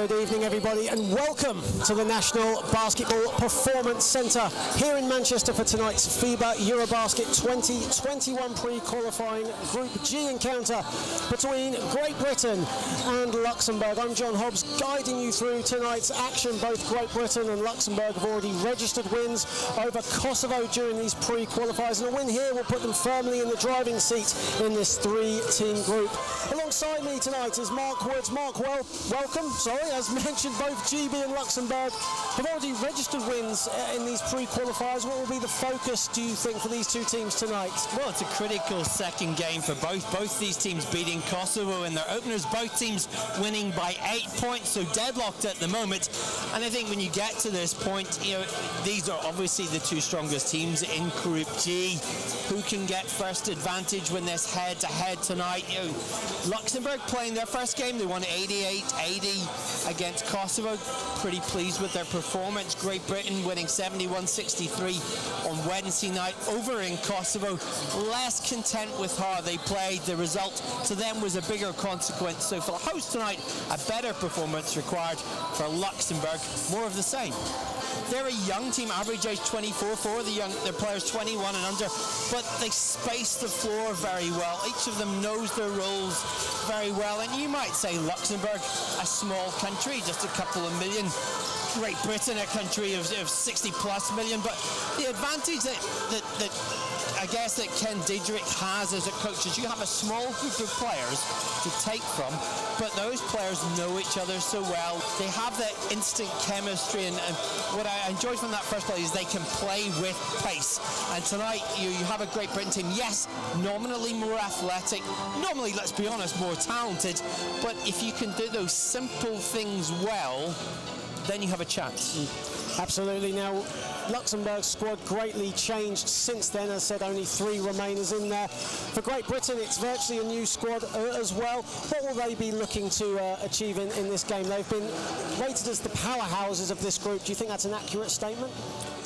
Good evening, everybody, and welcome to the National Basketball Performance Centre here in Manchester for tonight's FIBA EuroBasket 2021 pre-qualifying Group G encounter between Great Britain and Luxembourg. I'm John Hobbs, guiding you through tonight's action. Both Great Britain and Luxembourg have already registered wins over Kosovo during these pre-qualifiers, and a win here will put them firmly in the driving seat in this three-team group. Alongside me tonight is Mark Woods. Mark, welcome. As mentioned, both GB and Luxembourg have already registered wins in these pre-qualifiers. What will be the focus, do you think, for these two teams tonight? Well, it's a critical second game for both these teams beating Kosovo in their openers, both teams winning by 8 points, so deadlocked at the moment. And I think when you get to this point, these are obviously the two strongest teams in Group G. Who can get first advantage when there's head-to-head tonight? Luxembourg playing their first game, they won 88-80 against Kosovo. Pretty pleased with their performance. Great Britain winning 71-63 on Wednesday night over in Kosovo. Less content with how they played. The result to them was a bigger consequence. So for the host tonight, a better performance required for Luxembourg. More of the same. They're a young team, average age 24 for their players 21 and under, but they space the floor very well. Each of them knows their roles very well, and you might say Luxembourg, a small country, just a couple of million. Great Britain, a country of 60 plus million, but the advantage that I guess that Ken Diedrich has as a coach is you have a small group of players to take from, but those players know each other so well. They have that instant chemistry, and what I enjoyed from that first play is they can play with pace. And tonight you have a Great Britain team, yes, nominally more athletic, normally, let's be honest, more talented, but if you can do those simple things well, then you have a chance. Absolutely. Now, Luxembourg's squad greatly changed since then. As I said, only 3 remainers in there. For Great Britain, it's virtually a new squad as well. What will they be looking to achieve in this game? They've been rated as the powerhouses of this group. Do you think that's an accurate statement?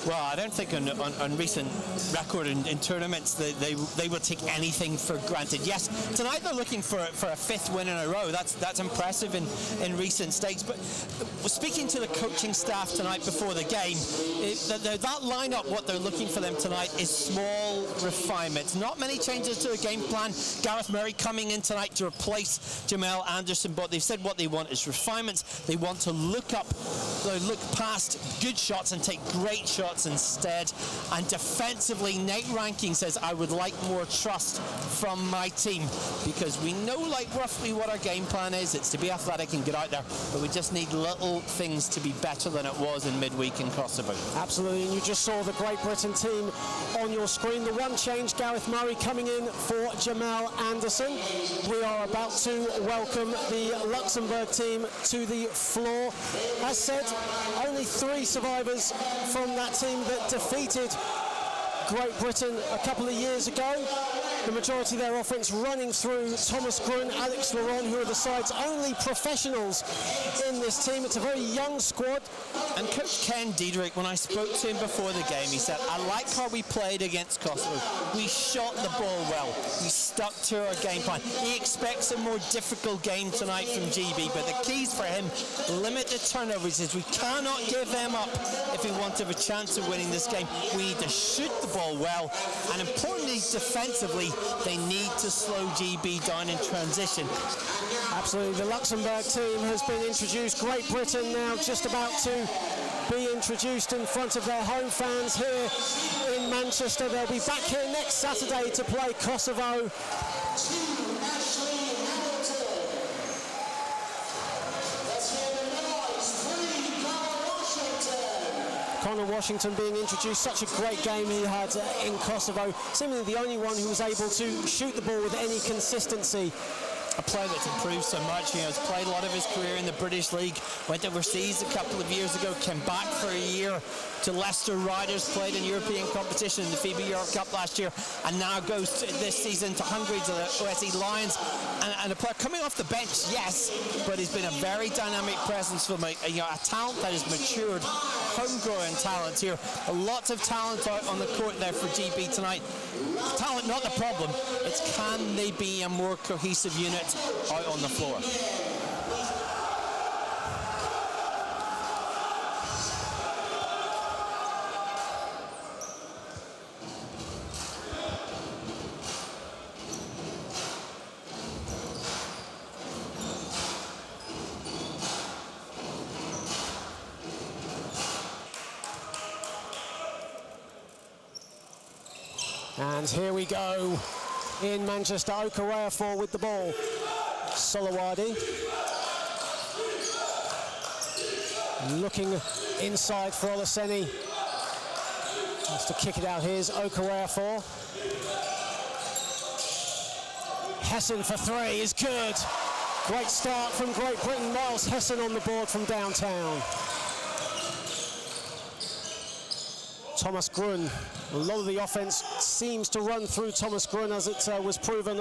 Well, I don't think on recent record in tournaments they will take anything for granted. Yes, tonight they're looking for a 5th win in a row. That's impressive in recent stakes. But speaking to the coaching staff tonight before the game, that lineup, what they're looking for them tonight is small refinements. Not many changes to the game plan. Gareth Murray coming in tonight to replace Jamal Anderson, but they've said what they want is refinements. They want to look past good shots and take great shots instead. And defensively, Nate Rankin says, I would like more trust from my team, because we know roughly what our game plan is. It's to be athletic and get out there, but we just need little things to be better than it was in midweek in Kosovo. Absolutely, and you just saw the Great Britain team on your screen. The one change, Gareth Murray coming in for Jamal Anderson. We are about to welcome the Luxembourg team to the floor. As said, only 3 survivors from that team that defeated Great Britain a couple of years ago. The majority of their offense running through Thomas Grun, Alex Laurent, who are the side's only professionals in this team. It's a very young squad. And Coach Ken Diedrich, when I spoke to him before the game, he said, I like how we played against Kosovo. We shot the ball well. We stuck to our game plan. He expects a more difficult game tonight from GB, but the keys for him, limited turnovers. He says we cannot give them up if we want to have a chance of winning this game. We need to shoot the ball well, and importantly, defensively, they need to slow GB down in transition. Absolutely. The Luxembourg team has been introduced. Great Britain now just about to be introduced in front of their home fans here in Manchester. They'll be back here next Saturday to play Kosovo. Connor Washington being introduced. Such a great game he had in Kosovo. Seemingly the only one who was able to shoot the ball with any consistency. A player that's improved so much. Has played a lot of his career in the British League, went overseas a couple of years ago, came back for a year to Leicester Riders, played in European competition in the FIBA Euro Cup last year, and now goes this season to Hungary to the OSE Lions. And a player coming off the bench, yes, but he's been a very dynamic presence for me. A talent that has matured, homegrown talent here. Lots of talent out on the court there for GB tonight. Talent not the problem. It's can they be a more cohesive unit out on the floor. And here we go in Manchester. Okorafor with the ball. Solowadi looking inside for Olaseni. Wants to kick it out. Here's Okorafor. Hessen for three is good. Great start from Great Britain. Miles Hessen on the board from downtown. Thomas Grun. A lot of the offense seems to run through Thomas Grun, as it was proven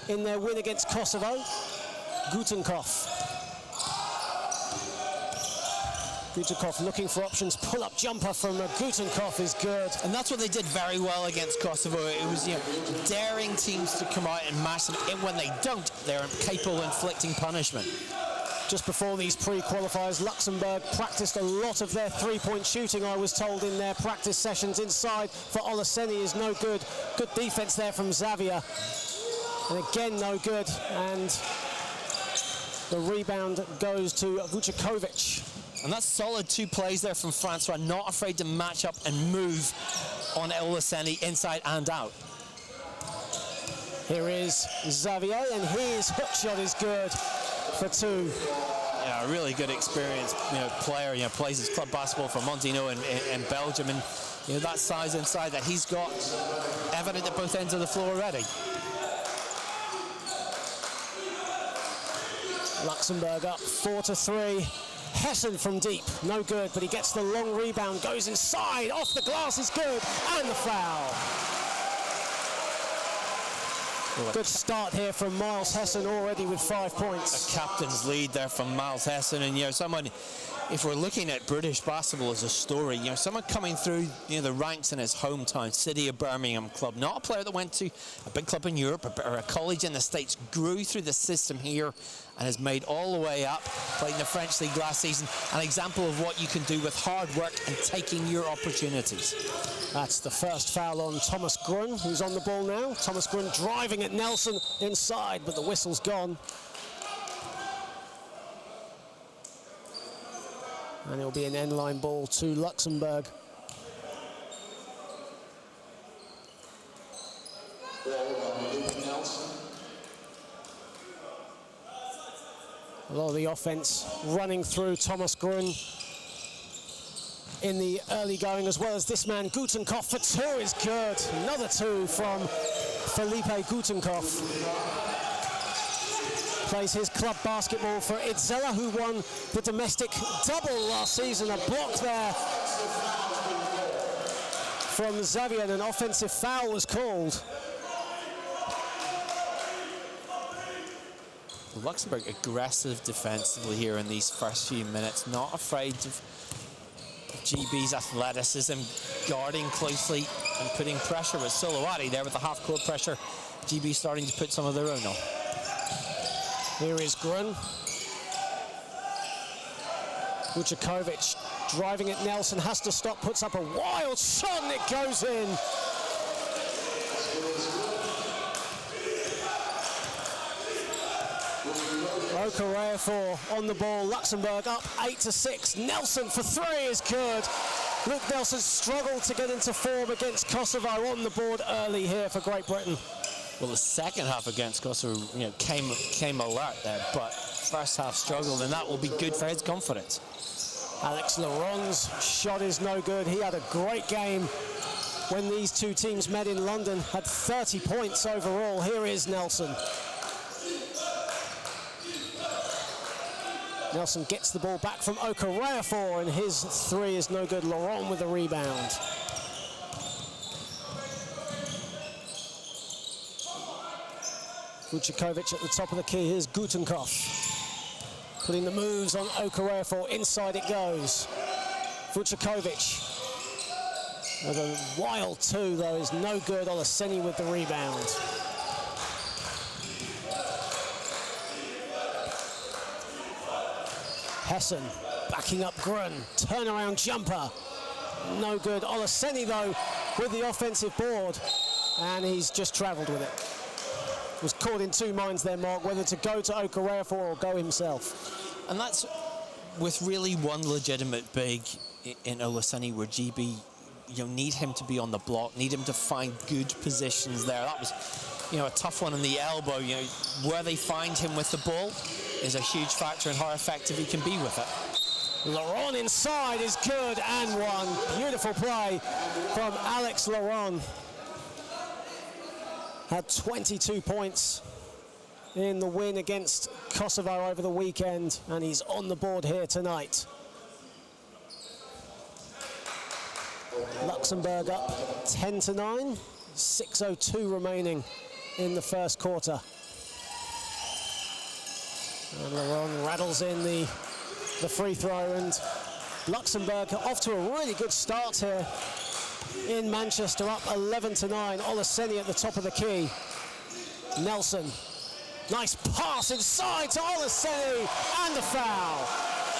in their win against Kosovo. Gutenkopf. Gutenkopf looking for options. Pull-up jumper from Gutenkopf is good. And that's what they did very well against Kosovo. It was, daring teams to come out and mash them. And when they don't, they're capable of inflicting punishment. Just before these pre-qualifiers, Luxembourg practiced a lot of their three-point shooting, I was told, in their practice sessions. Inside for Olaseni is no good. Good defense there from Xavier. And again, no good. And the rebound goes to Vucekovic. And that's solid 2 plays there from Francois, not afraid to match up and move on Olaseni inside and out. Here is Xavier, and his hook shot is good for 2. Yeah, a really good experienced player. Plays his club basketball for Montino in Belgium, and that size inside that he's got evident at both ends of the floor already. Luxembourg up 4-3. Hessen from deep, no good, but he gets the long rebound, goes inside, off the glass is good, and the foul. Good start here from Miles Hessen, already with 5 points. A captain's lead there from Miles Hessen, and someone, if we're looking at British basketball as a story, someone coming through the ranks in his hometown, City of Birmingham club, not a player that went to a big club in Europe or a college in the States, grew through the system here and has made all the way up, played in the French League last season, an example of what you can do with hard work and taking your opportunities. That's the first foul on Thomas Grun, who's on the ball now. Thomas Grun driving at Nelson inside, but the whistle's gone. And it'll be an end-line ball to Luxembourg. A lot of the offense running through Thomas Grun in the early going, as well as this man, Gutenkopf, for 2 is good. Another 2 from Felipe Gutenkopf. Plays his club basketball for Itzela, who won the domestic double last season. A block there from Xavier, and an offensive foul was called. Luxembourg aggressive defensively here in these first few minutes, not afraid of GB's athleticism, guarding closely and putting pressure with Solowadi there with the half-court pressure. GB starting to put some of their own on. Here is Grun. Vucekovic driving at Nelson, has to stop, puts up a wild shot, and it goes in. Okorafor on the ball. Luxembourg up 8-6. Nelson for 3 is good. Luke Nelson struggled to get into form against Kosovo, on the board early here for Great Britain. Well, the second half against Kosovo, came alert there, but first half struggled, and that will be good for his confidence. Alex Laurent's shot is no good. He had a great game when these two teams met in London, had 30 points overall. Here is Nelson. Nelson gets the ball back from Okorafor, and his 3 is no good. Laurent with the rebound. Vucekovic at the top of the key. Here's Gutenkopf. Putting the moves on Okorafor. Inside it goes. Vucekovic. With a wild 2, though, is no good. Olaseni with the rebound. Hessen backing up Grun. Turnaround jumper. No good. Olaseni, though, with the offensive board. And he's just travelled with it. Was caught in 2 minds there, Mark, whether to go to Okorafor or go himself. And that's with really one legitimate big in Olaseni, where GB need him to be on the block, need him to find good positions there. That was, a tough one on the elbow. Where they find him with the ball is a huge factor in how effective he can be with it. Laurent inside is good, and one. Beautiful play from Alex Laurent. Had 22 points in the win against Kosovo over the weekend, and he's on the board here tonight. Luxembourg up 10-9, 6:02 remaining in the first quarter. And Laurent rattles in the free throw, and Luxembourg off to a really good start here in Manchester, up 11-9. Olaseni at the top of the key. Nelson, nice pass inside to Olaseni, and a foul.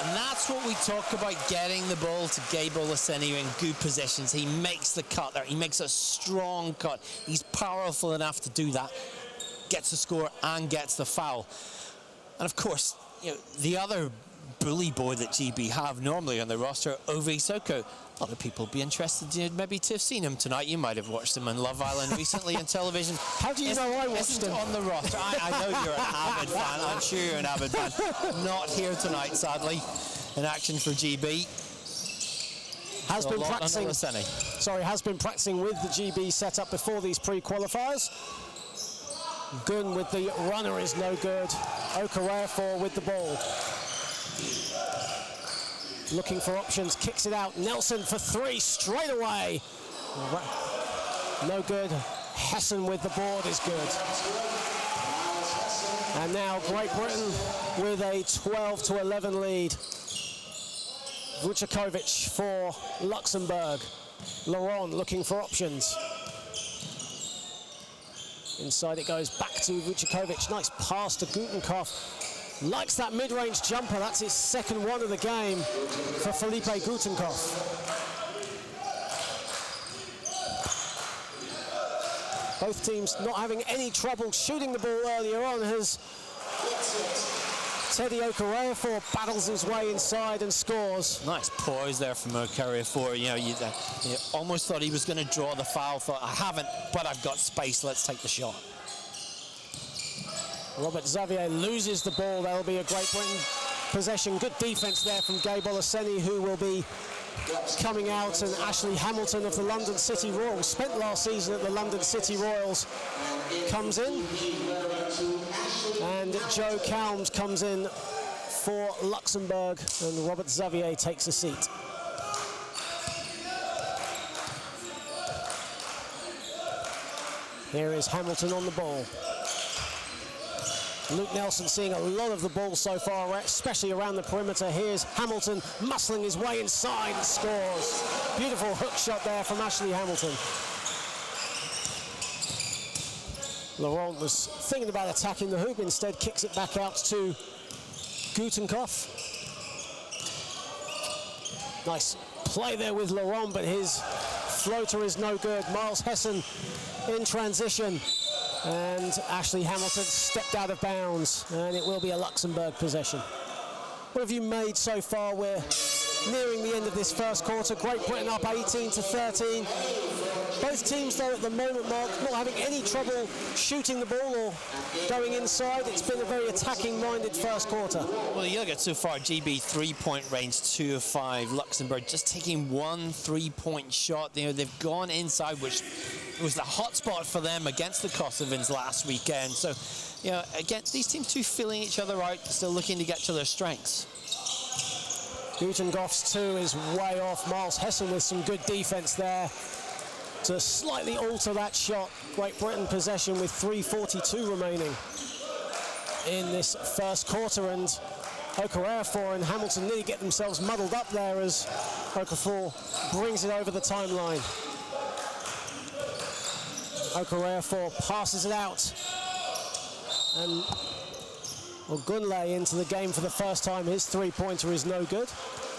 And that's what we talk about, getting the ball to Gabe Olaseni in good positions. He makes the cut there. He makes a strong cut. He's powerful enough to do that. Gets the score and gets the foul. And of course, the other bully boy that GB have normally on the roster, Ove Soko. A lot of people would be interested maybe to have seen him tonight. You might have watched him on Love Island recently on television. How do you know I watched him? On the roster. I know you're an avid fan. I'm sure you're an avid fan. Not here tonight, sadly, in action for GB. Has been practicing with the GB setup before these pre-qualifiers. Gunn with the runner is no good. Okorafor with the ball. Looking for options, kicks it out. Nelson for three, straight away. No good. Hessen with the board is good. And now Great Britain with a 12-11 lead. Vucekovic for Luxembourg. Laurent looking for options. Inside it goes, back to Vucekovic. Nice pass to Gutenkopf. Likes that mid-range jumper. That's his second one of the game for Felipe Gutenkopf. Both teams not having any trouble shooting the ball earlier on, as Teddy Okorafor battles his way inside and scores. Nice poise there from Okorafor. You almost thought he was going to draw the foul. Thought, I haven't, but I've got space. Let's take the shot. Robert Xavier loses the ball. That'll be a Great Britain possession. Good defense there from Gabe Olaseni, who will be coming out, and Ashley Hamilton of the London City Royals, spent last season at the London City Royals, comes in. And Joe Calms comes in for Luxembourg, and Robert Xavier takes a seat. Here is Hamilton on the ball. Luke Nelson seeing a lot of the ball so far, especially around the perimeter. Here's Hamilton muscling his way inside and scores. Beautiful hook shot there from Ashley Hamilton. Laurent was thinking about attacking the hoop, instead kicks it back out to Gutenkopf. Nice play there with Laurent, but his floater is no good. Miles Hessen in transition. And Ashley Hamilton stepped out of bounds, and it will be a Luxembourg possession. What have you made so far? We're nearing the end of this first quarter. Great Britain up 18-13. Both teams, though, at the moment, Mark, not having any trouble shooting the ball or going inside. It's been a very attacking-minded first quarter. Well, you look at so far, GB 3-point range, 2 of 5. Luxembourg just taking one 3-point shot. They've gone inside, which was the hot spot for them against the Kosovans last weekend. So, again, these teams two filling each other out, still looking to get to their strengths. Gutenkopf's two is way off. Miles Hessen with some good defense there to slightly alter that shot. Great Britain possession with 3:42 remaining in this first quarter, and Okorafor and Hamilton nearly get themselves muddled up there as Okafor brings it over the timeline. Okorafor passes it out, and Ogunle into the game for the first time. His three-pointer is no good.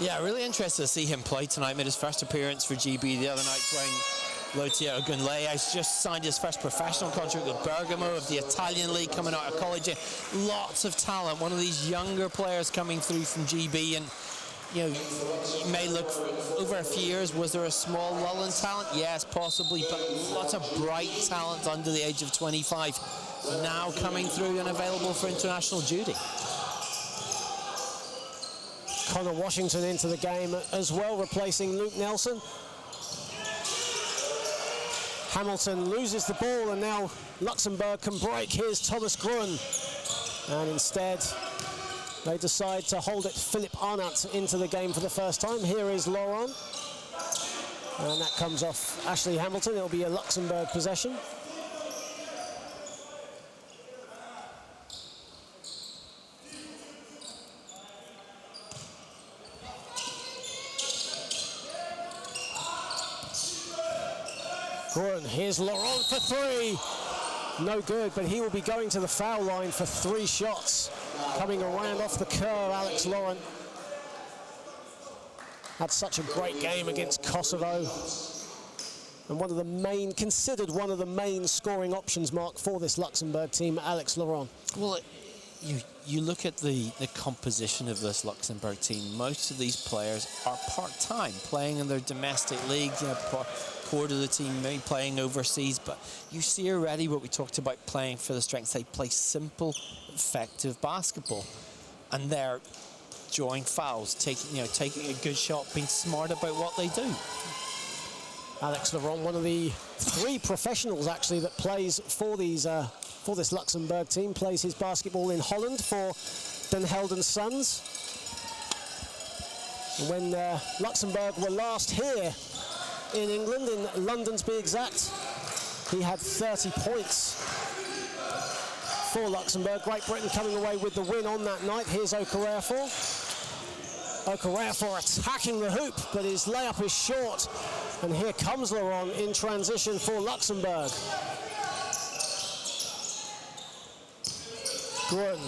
Yeah, really interested to see him play tonight. Made his first appearance for GB the other night, Dwayne Lotia Ogunle has just signed his first professional contract with Bergamo of the Italian League, coming out of college. Lots of talent. One of these younger players coming through from GB, and you know, you may look over a few years, was there a small lull in talent? Yes, possibly, but lots of bright talent under the age of 25 now coming through and available for international duty. Connor Washington into the game as well, replacing Luke Nelson. Hamilton loses the ball, and now Luxembourg can break. Here's Thomas Gruen. And instead, they decide to hold it Philipp Arnott into the game for the first time. Here is Laurent. And that comes off Ashley Hamilton. It'll be a Luxembourg possession. Gruen, here's Laurent for three. No good, but he will be going to the foul line for 3 shots. Coming around off the curve, Alex Laurent. Had such a great game against Kosovo. And considered one of the main scoring options, Mark, for this Luxembourg team, Alex Laurent. Well, you look at the composition of this Luxembourg team. Most of these players are part-time, playing in their domestic leagues, quarter of the team maybe playing overseas, but you see already what we talked about playing for the strengths. They play simple, effective basketball, and they're drawing fouls, taking a good shot, being smart about what they do. Alex Laurent, one of the 3 professionals actually that plays for these for this Luxembourg team, plays his basketball in Holland for Den Helden Suns. And when Luxembourg were last here in England, in London to be exact, he had 30 points for Luxembourg. Great Britain coming away with the win on that night. Here's Okorafor. Okorafor attacking the hoop, but his layup is short. And here comes Laurent in transition for Luxembourg. Gruen.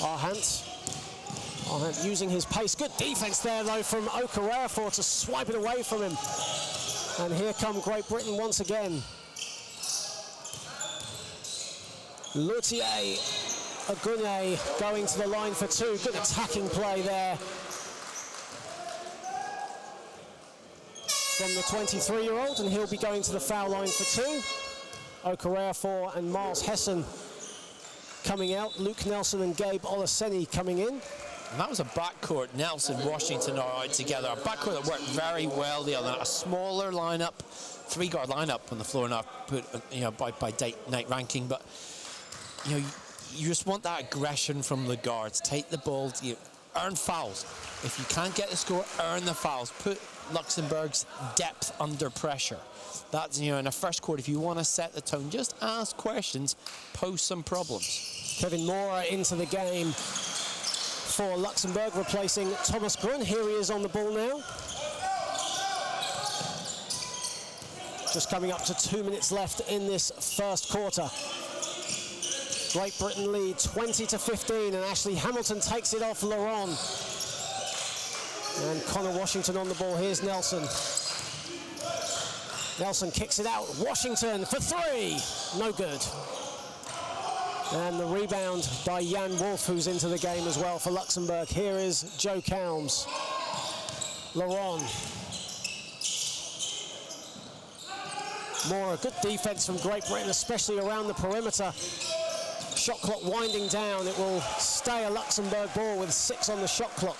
Arhant using his pace. Good defense there, though, from Okorafor to swipe it away from him. And here come Great Britain once again. Luthier Agunye going to the line for 2. Good attacking play there from the 23-year-old, and he'll be going to the foul line for 2. Okorafor and Miles Hessen coming out. Luke Nelson and Gabe Olaseni coming in. And that was a backcourt. Nelson, Washington are out together. A backcourt that worked very well the other night. A smaller lineup, 3-guard lineup on the floor now, put by night ranking. But you just want that aggression from the guards. Take the ball, earn fouls. If you can't get the score, earn the fouls. Put Luxembourg's depth under pressure. That's in the first quarter. If you want to set the tone, just ask questions, pose some problems. Kevin Mora into the game for Luxembourg, replacing Thomas Gruen. Here he is on the ball now. Just coming up to 2 minutes left in this first quarter. Great Britain lead 20-15, and Ashley Hamilton takes it off Laurent. And Connor Washington on the ball. Here's Nelson. Nelson kicks it out. Washington for 3. No good. And the rebound by Jan Wolf, who's into the game as well for Luxembourg. Here is Joe Calms. Laurent. More good defense from Great Britain, especially around the perimeter. Shot clock winding down. It will stay a Luxembourg ball with 6 on the shot clock.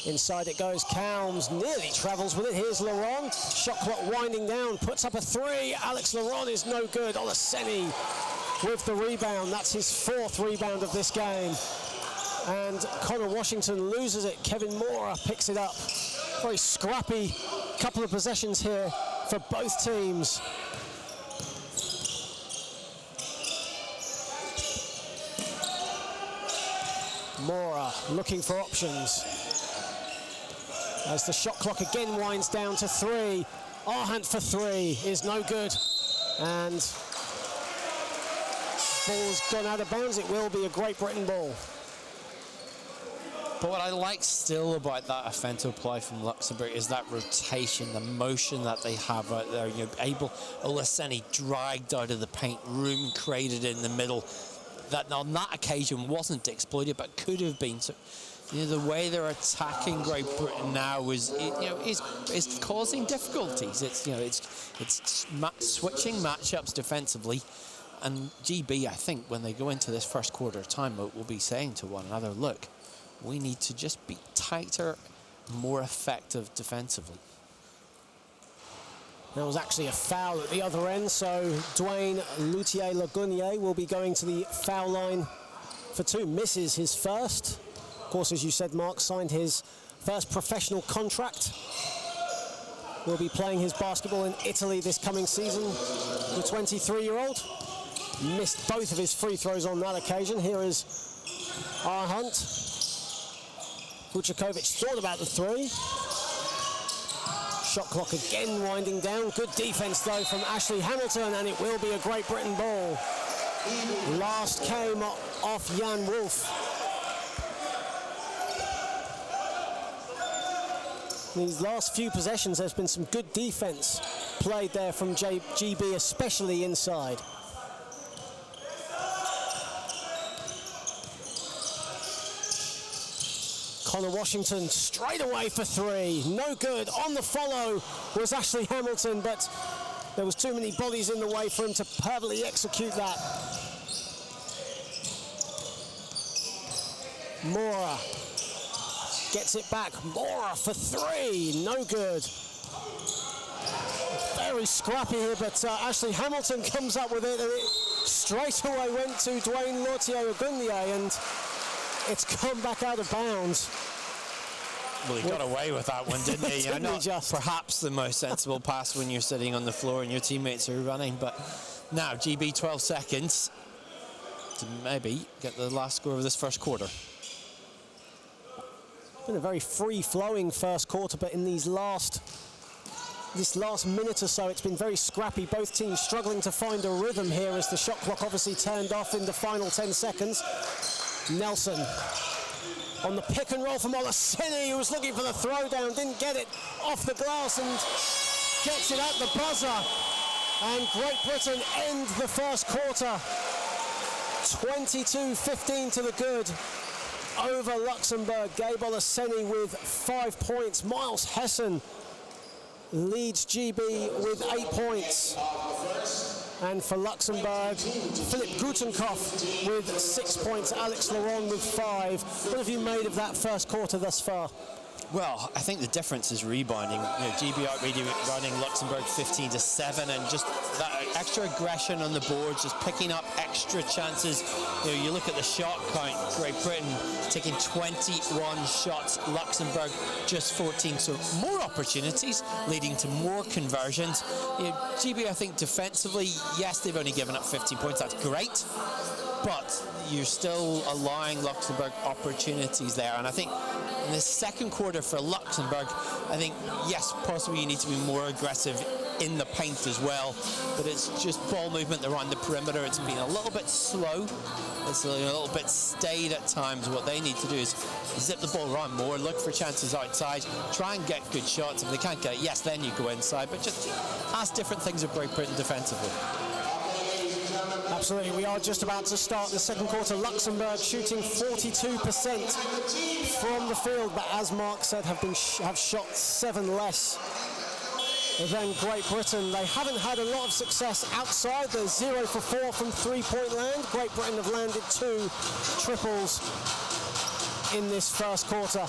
Inside it goes. Calms nearly travels with it. Here's Laurent. Shot clock winding down. Puts up a 3. Alex Laurent is no good. Olaseni with the rebound. That's his 4th rebound of this game. And Connor Washington loses it. Kevin Mora picks it up. Very scrappy couple of possessions here for both teams. Mora looking for options. As the shot clock again winds down to 3. Arhant for 3 is no good. And ball's gone out of bounds. It will be a Great Britain ball. But what I like still about that offensive play from Luxembourg is that rotation, the motion that they have out there. You're able, Olaseni dragged out of the paint, room created in the middle, that on that occasion wasn't exploited, but could have been. So, the way they're attacking Great Britain now is causing difficulties. It's switching matchups defensively, and GB, I think, when they go into this first quarter timeout, will be saying to one another, look, we need to just be tighter, more effective defensively. There was actually a foul at the other end, so Dwayne Luthier-Lagunier will be going to the foul line for two. Misses his first. Of course, as you said, Mark signed his first professional contract. Will be playing his basketball in Italy this coming season. The 23-year-old missed both of his free throws on that occasion. Here is Hunt. Vucekovic thought about the three. Shot clock again winding down. Good defense, though, from Ashley Hamilton, and it will be a Great Britain ball. Last came off Jan Wolf. These last few possessions, there's been some good defense played there from GB, especially inside. Connor Washington straight away for three. No good. On the follow was Ashley Hamilton, but there was too many bodies in the way for him to perfectly execute that. Mora gets it back. Mora for three. No good. Very scrappy here, but Ashley Hamilton comes up with it, and it straight away went to Dwayne Luthier-Lagunier, and it's come back out of bounds. Well, he got away with that one, didn't he? Not perhaps the most sensible pass when you're sitting on the floor and your teammates are running, but now GB 12 seconds to maybe get the last score of this first quarter. Been a very free-flowing first quarter, but in this last minute or so, it's been very scrappy. Both teams struggling to find a rhythm here as the shot clock obviously turned off in the final 10 seconds. Nelson on the pick and roll from Olaseni, who was looking for the throwdown, didn't get it off the glass and gets it at the buzzer. And Great Britain end the first quarter 22-15 to the good over Luxembourg. Gabe Olaseni with 5 points. Miles Hessen leads GB with 8 points. And for Luxembourg, Philip Gutenkopf with 6 points, Alex Laurent with 5. What have you made of that first quarter thus far? Well, I think the difference is rebounding. GB out rebounding Luxembourg 15-7, and just that extra aggression on the board, just picking up extra chances. You look at the shot count, Great Britain taking 21 shots, Luxembourg just 14, so more opportunities leading to more conversions. GB, I think defensively, yes, they've only given up 15 points, that's great, but you're still allowing Luxembourg opportunities there, and I think in the second quarter for Luxembourg, I think, yes, possibly you need to be more aggressive in the paint as well, but it's just ball movement around the perimeter. It's been a little bit slow. It's a little bit staid at times. What they need to do is zip the ball around more, look for chances outside, try and get good shots. If they can't get it, yes, then you go inside, but just ask different things of Great Britain defensively. Absolutely, we are just about to start the second quarter. Luxembourg shooting 42% from the field, but as Mark said, have shot 7 less than Great Britain. They haven't had a lot of success outside. They're 0 for 4 from three-point land. Great Britain have landed 2 triples in this first quarter.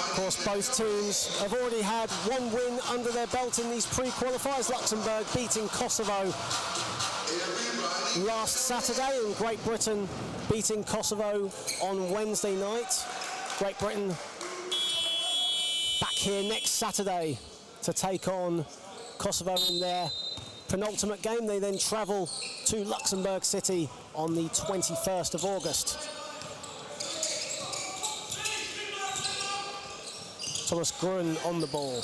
Of course, both teams have already had 1 win under their belt in these pre-qualifiers. Luxembourg beating Kosovo last Saturday, and Great Britain beating Kosovo on Wednesday night. Great Britain back here next Saturday to take on Kosovo in their penultimate game. They then travel to Luxembourg City on the 21st of August. Thomas Grun on the ball.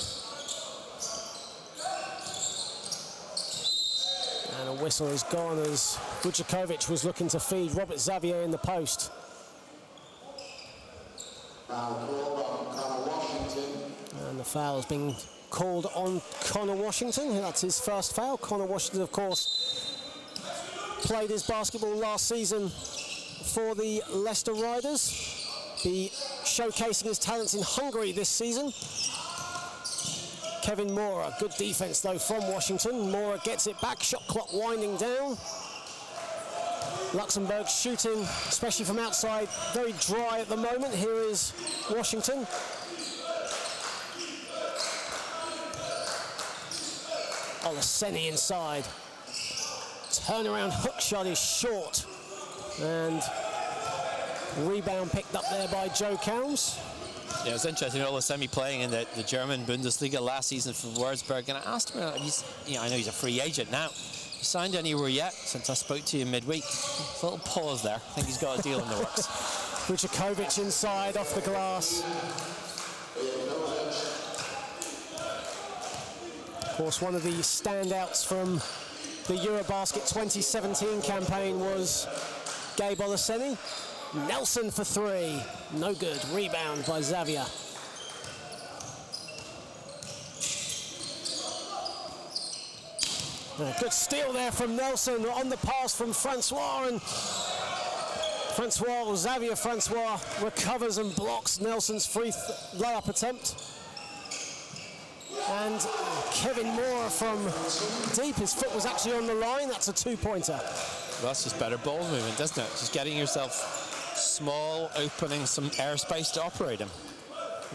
And a whistle has gone as Vujakovic was looking to feed Robert Xavier in the post. And the foul has been called on Connor Washington. That's his first foul. Connor Washington, of course, played his basketball last season for the Leicester Riders. Be showcasing his talents in Hungary this season. Kevin Mora, good defense though from Washington. Mora gets it back, shot clock winding down. Luxembourg shooting, especially from outside, very dry at the moment. Here is Washington. Olaseni inside. Turnaround hook shot is short. And rebound picked up there by Joe Counts. Yeah, it's interesting. Olaseni playing in the German Bundesliga last season for Würzburg, and I asked him, I know he's a free agent now. He signed anywhere yet since I spoke to you midweek? A little pause there. I think he's got a deal in the works. Vujakovic inside off the glass. Of course, one of the standouts from the EuroBasket 2017 campaign was Gabe Olaseni. Nelson for three. No good. Rebound by Xavier. A good steal there from Nelson on the pass from Francois, and Xavier Francois recovers and blocks Nelson's free layup attempt. And Kevin Moore from deep, his foot was actually on the line. That's a two-pointer. Well, that's just better ball movement, isn't it? Just getting yourself small, opening some airspace to operate him.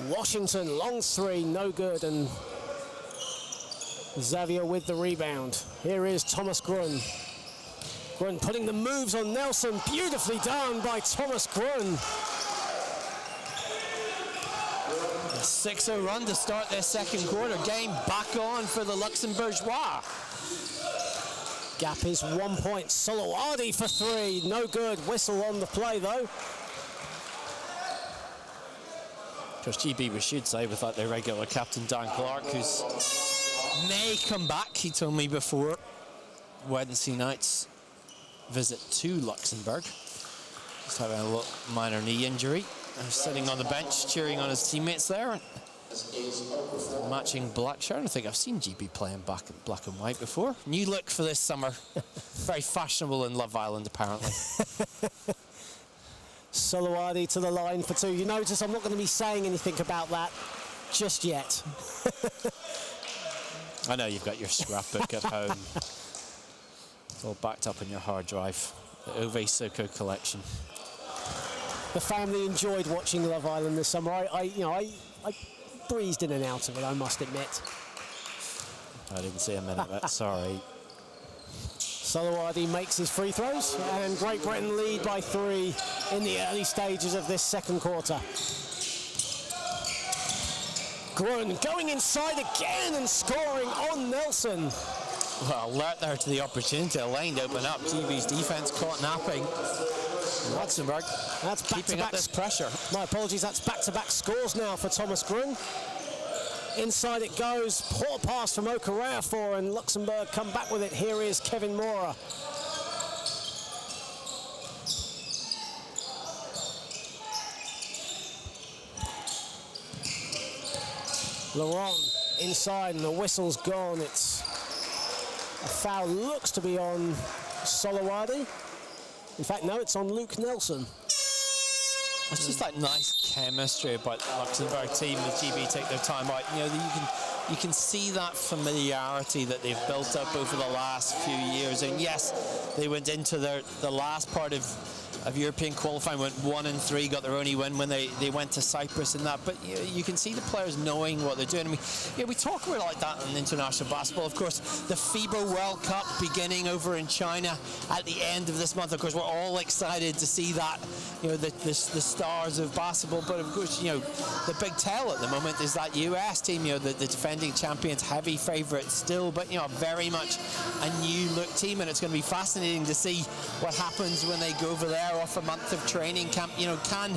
Washington, long three, no good, and Xavier with the rebound. Here is Thomas Grun. Grun putting the moves on Nelson. Beautifully done by Thomas Grun. A 6-0 run to start their second quarter. Game back on for the Luxembourgeois. Gap is 1 point. Solowadi for three. No good. Whistle on the play, though. Of course, GB, we should say, without their regular captain, Dan Clark, who's may come back, he told me before Wednesday night's visit to Luxembourg. Just having a little minor knee injury. Sitting on the bench, cheering on his teammates there. Matching black shirt. I think I've seen GB playing black and white before. New look for this summer. Very fashionable in Love Island, apparently. Solowadi to the line for two. You notice I'm not going to be saying anything about that just yet. I know you've got your scrapbook at home. It's all backed up on your hard drive. The Ove Soko collection. The family enjoyed watching Love Island this summer. I breezed in and out of it, I must admit. I didn't see a minute of it, sorry. Solowadi makes his free throws, and Great Britain lead by three in the early stages of this second quarter. Grun going inside again and scoring on Nelson. Well, alert there to the opportunity. A lane to open up. GB's defense caught napping. Luxembourg that's keeping up this pressure. My apologies, that's back-to-back scores now for Thomas Grun. Inside it goes. Poor pass from Okorafor, and Luxembourg come back with it. Here is Kevin Mora. Laurent inside, and the whistle's gone. It's a foul, looks to be on Solowadi. In fact, no, it's on Luke Nelson. It's just that nice chemistry about the Luxembourg team with GB take their time out. You know, you can see that familiarity that they've built up over the last few years. And yes, they went into the last part of European qualifying, went 1-3, got their only win when they went to Cyprus and that. But you can see the players knowing what they're doing. I mean, we talk about it like that in international basketball. Of course, the FIBA World Cup beginning over in China at the end of this month. Of course, we're all excited to see that, you know, the stars of basketball. But of course, you know, the big tell at the moment is that US team, you know, the defending champions, heavy favourites still, but, you know, very much a new look team. And it's going to be fascinating to see what happens when they go over there off a month of training camp. You know, can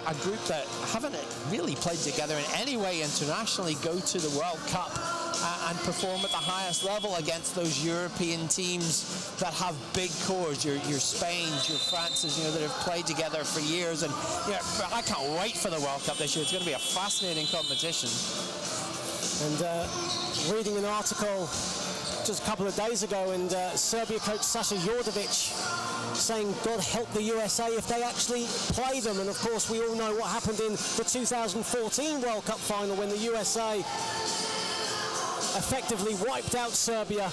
a group that haven't really played together in any way internationally go to the World Cup and perform at the highest level against those European teams that have big cores, your Spains, your Frances, that have played together for years. And I can't wait for the World Cup this year. It's going to be a fascinating competition. And reading an article just a couple of days ago, and Serbia coach Sasha Jordovic saying God help the USA if they actually play them. And of course we all know what happened in the 2014 World Cup final when the USA effectively wiped out Serbia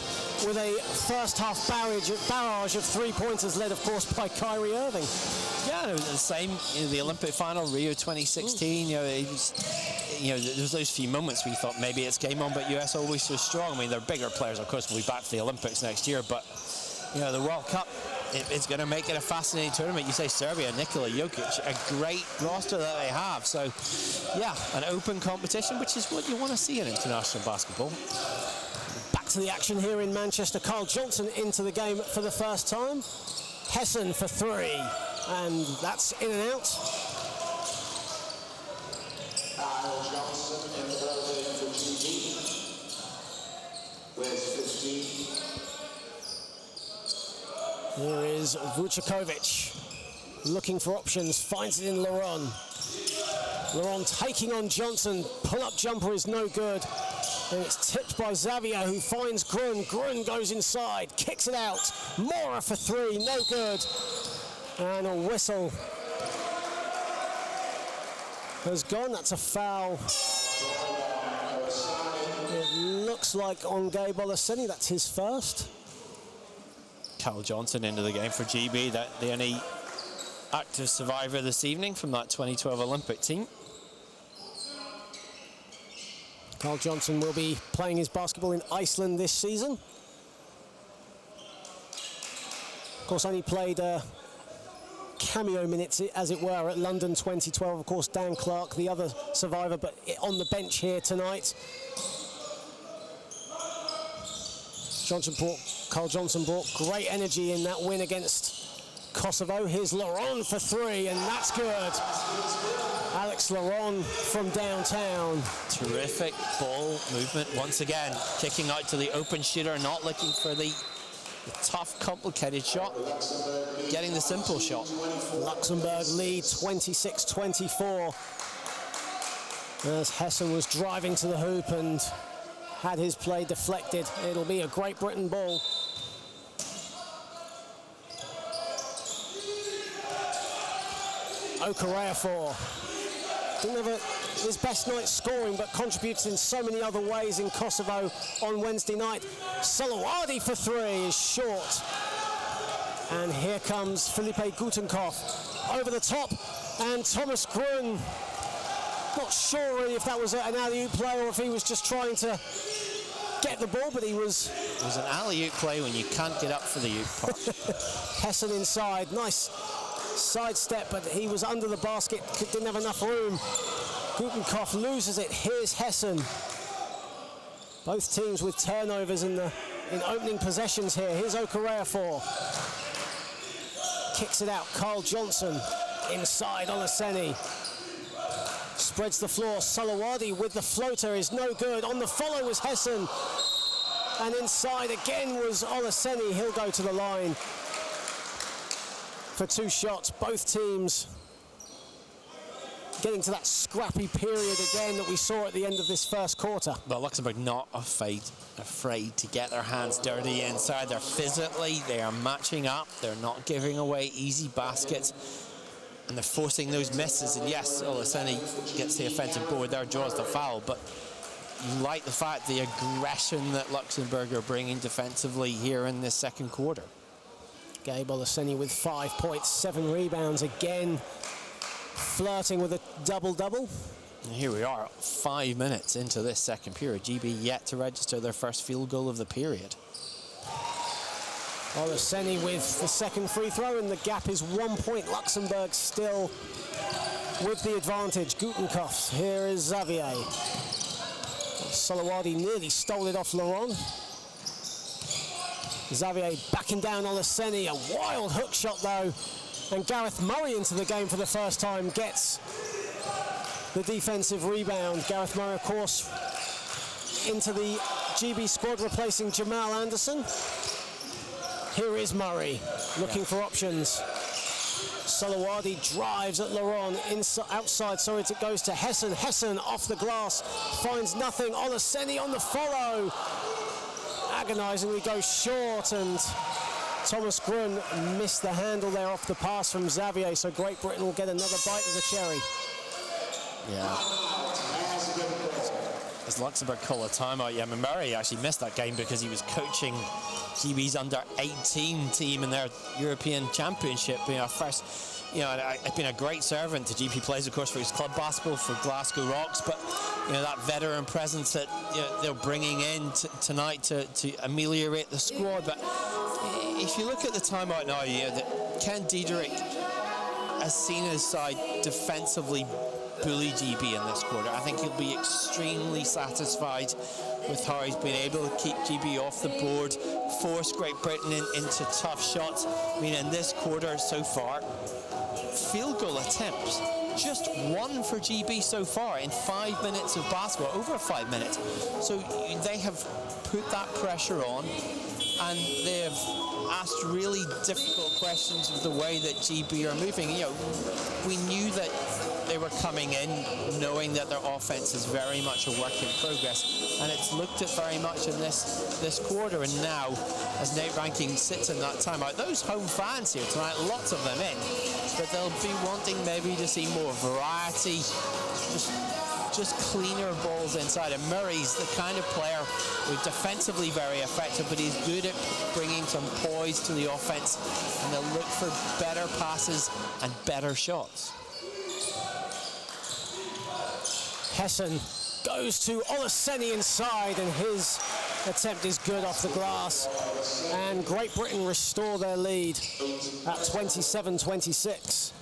with a first half barrage of three-pointers, led of course by Kyrie Irving. Yeah, it was the same in the Olympic final, Rio 2016. There was those few moments where you thought maybe it's game on, but US always so strong. I mean, they're bigger players, of course, will be back for the Olympics next year, but the World Cup, it's going to make it a fascinating tournament. You say Serbia, Nikola Jokic, a great roster that they have. So, yeah, an open competition, which is what you want to see in international basketball. Back to the action here in Manchester. Carl Johnson into the game for the first time. Hessen for three, and that's in and out. Carl Johnson in the building for GB. Where's 15? Here is Vucevic looking for options, finds it in Laron. Laron taking on Johnson, pull-up jumper is no good. And it's tipped by Xavier, who finds Grun. Grun goes inside, kicks it out. Mora for three, no good. And a whistle has gone. That's a foul. It looks like on Gabe Olaseni, that's his first. Carl Johnson into the game for GB, the only active survivor this evening from that 2012 Olympic team. Carl Johnson will be playing his basketball in Iceland this season. Of course, only played cameo minutes, as it were, at London 2012. Of course, Dan Clark, the other survivor, but on the bench here tonight. Carl Johnson brought great energy in that win against Kosovo. Here's Laron for three, and that's good. Alex Laron from downtown. Terrific ball movement once again. Kicking out to the open shooter, not looking for the tough, complicated shot. Getting the simple shot. Luxembourg lead 26-24. As Hessen was driving to the hoop and had his play deflected. It'll be a Great Britain ball. Okorafor didn't have his best night scoring, but contributed in so many other ways in Kosovo on Wednesday night. Salawadi for three is short. And here comes Felipe Gutenkopf over the top, and Thomas Grun. Not sure really if that was an alley-oop play or if he was just trying to get the ball, but he was... It was an alley-oop play when you can't get up for the oop part. Hessen inside, nice sidestep, but he was under the basket, didn't have enough room. Gutenkopf loses it. Here's Hessen. Both teams with turnovers in opening possessions here. Here's Okorafor. Kicks it out. Carl Johnson inside. Olaseni spreads the floor. Salawadi with the floater is no good. On the follow was Hessen. And inside again was Olaseni. He'll go to the line for two shots. Both teams getting to that scrappy period again that we saw at the end of this first quarter. Well, Luxembourg not afraid to get their hands dirty inside. They are matching up. They're not giving away easy baskets. And they're forcing those misses. And yes, Olaseni gets the offensive board there, draws the foul. But you like the fact, the aggression that Luxembourg are bringing defensively here in this second quarter. Gabe Olaseni with 5 points, 7 rebounds, again flirting with a double-double. And here we are, 5 minutes into this second period. GB yet to register their first field goal of the period. Olaseni with the second free throw, and the gap is 1 point. Luxembourg still with the advantage. Gutenkopf, here is Xavier. Salawadi nearly stole it off Laron. Xavier backing down Olaseni, a wild hook shot though, and Gareth Murray into the game for the first time gets the defensive rebound. Gareth Murray, of course, into the GB squad, replacing Jamal Anderson. Here is Murray, looking for options. Salawadi drives at Laurent, outside, so it goes to Hessen. Hessen off the glass, finds nothing. Olaseni on the follow. Agonizingly goes short, and Thomas Grun missed the handle there off the pass from Xavier, so Great Britain will get another bite of the cherry. Yeah. As Luxembourg call a timeout, yeah, Murray actually missed that game because he was coaching GB's under-18 team in their European Championship. First, I've been a great servant to GP players, of course, for his club basketball for Glasgow Rocks, but that veteran presence that they're bringing in tonight to ameliorate the squad. But if you look at the timeout now, that Ken Diederich has seen his side defensively bully GB in this quarter. I think he'll be extremely satisfied with how he's been able to keep GB off the board, force Great Britain into tough shots. In this quarter so far, field goal attempts, just one for GB so far in 5 minutes of basketball, over 5 minutes. So they have put that pressure on, and they have asked really difficult questions of the way that GB are moving. We knew that they were coming in knowing that their offense is very much a work in progress, and it's looked at very much in this quarter. And now, as Nate Rankin sits in that timeout, those home fans here tonight, lots of them in, but they'll be wanting maybe to see more variety, just cleaner balls inside. And Murray's the kind of player who's defensively very effective, but he's good at bringing some poise to the offense, and they'll look for better passes and better shots. Hessen goes to Olaseni inside, and his attempt is good off the glass. And Great Britain restore their lead at 27-26.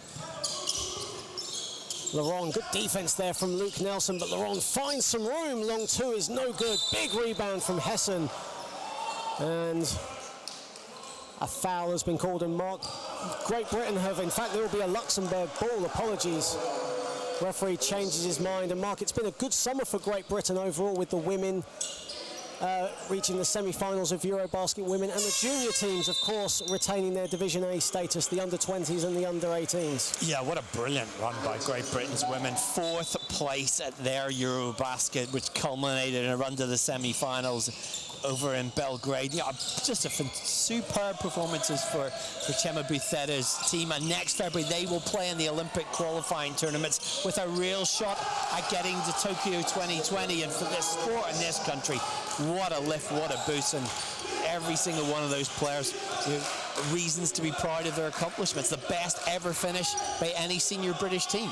Laurent, good defense there from Luke Nelson, but Laurent finds some room. Long two is no good. Big rebound from Hessen. And a foul has been called and marked. Great Britain have, in fact, there will be a Luxembourg ball. Apologies. Referee changes his mind. And Mark, it's been a good summer for Great Britain overall, with the women reaching the semi-finals of EuroBasket women, and the junior teams, of course, retaining their Division A status, the under-20s and the under-18s. Yeah, what a brilliant run by Great Britain's women. 4th place at their EuroBasket, which culminated in a run to the semi-finals over in Belgrade. Just a superb performances for Chema Butheta's team, and next February they will play in the Olympic qualifying tournaments with a real shot at getting to Tokyo 2020. And for this sport in this country, what a lift, what a boost, and every single one of those players, reasons to be proud of their accomplishments. The best ever finish by any senior British team.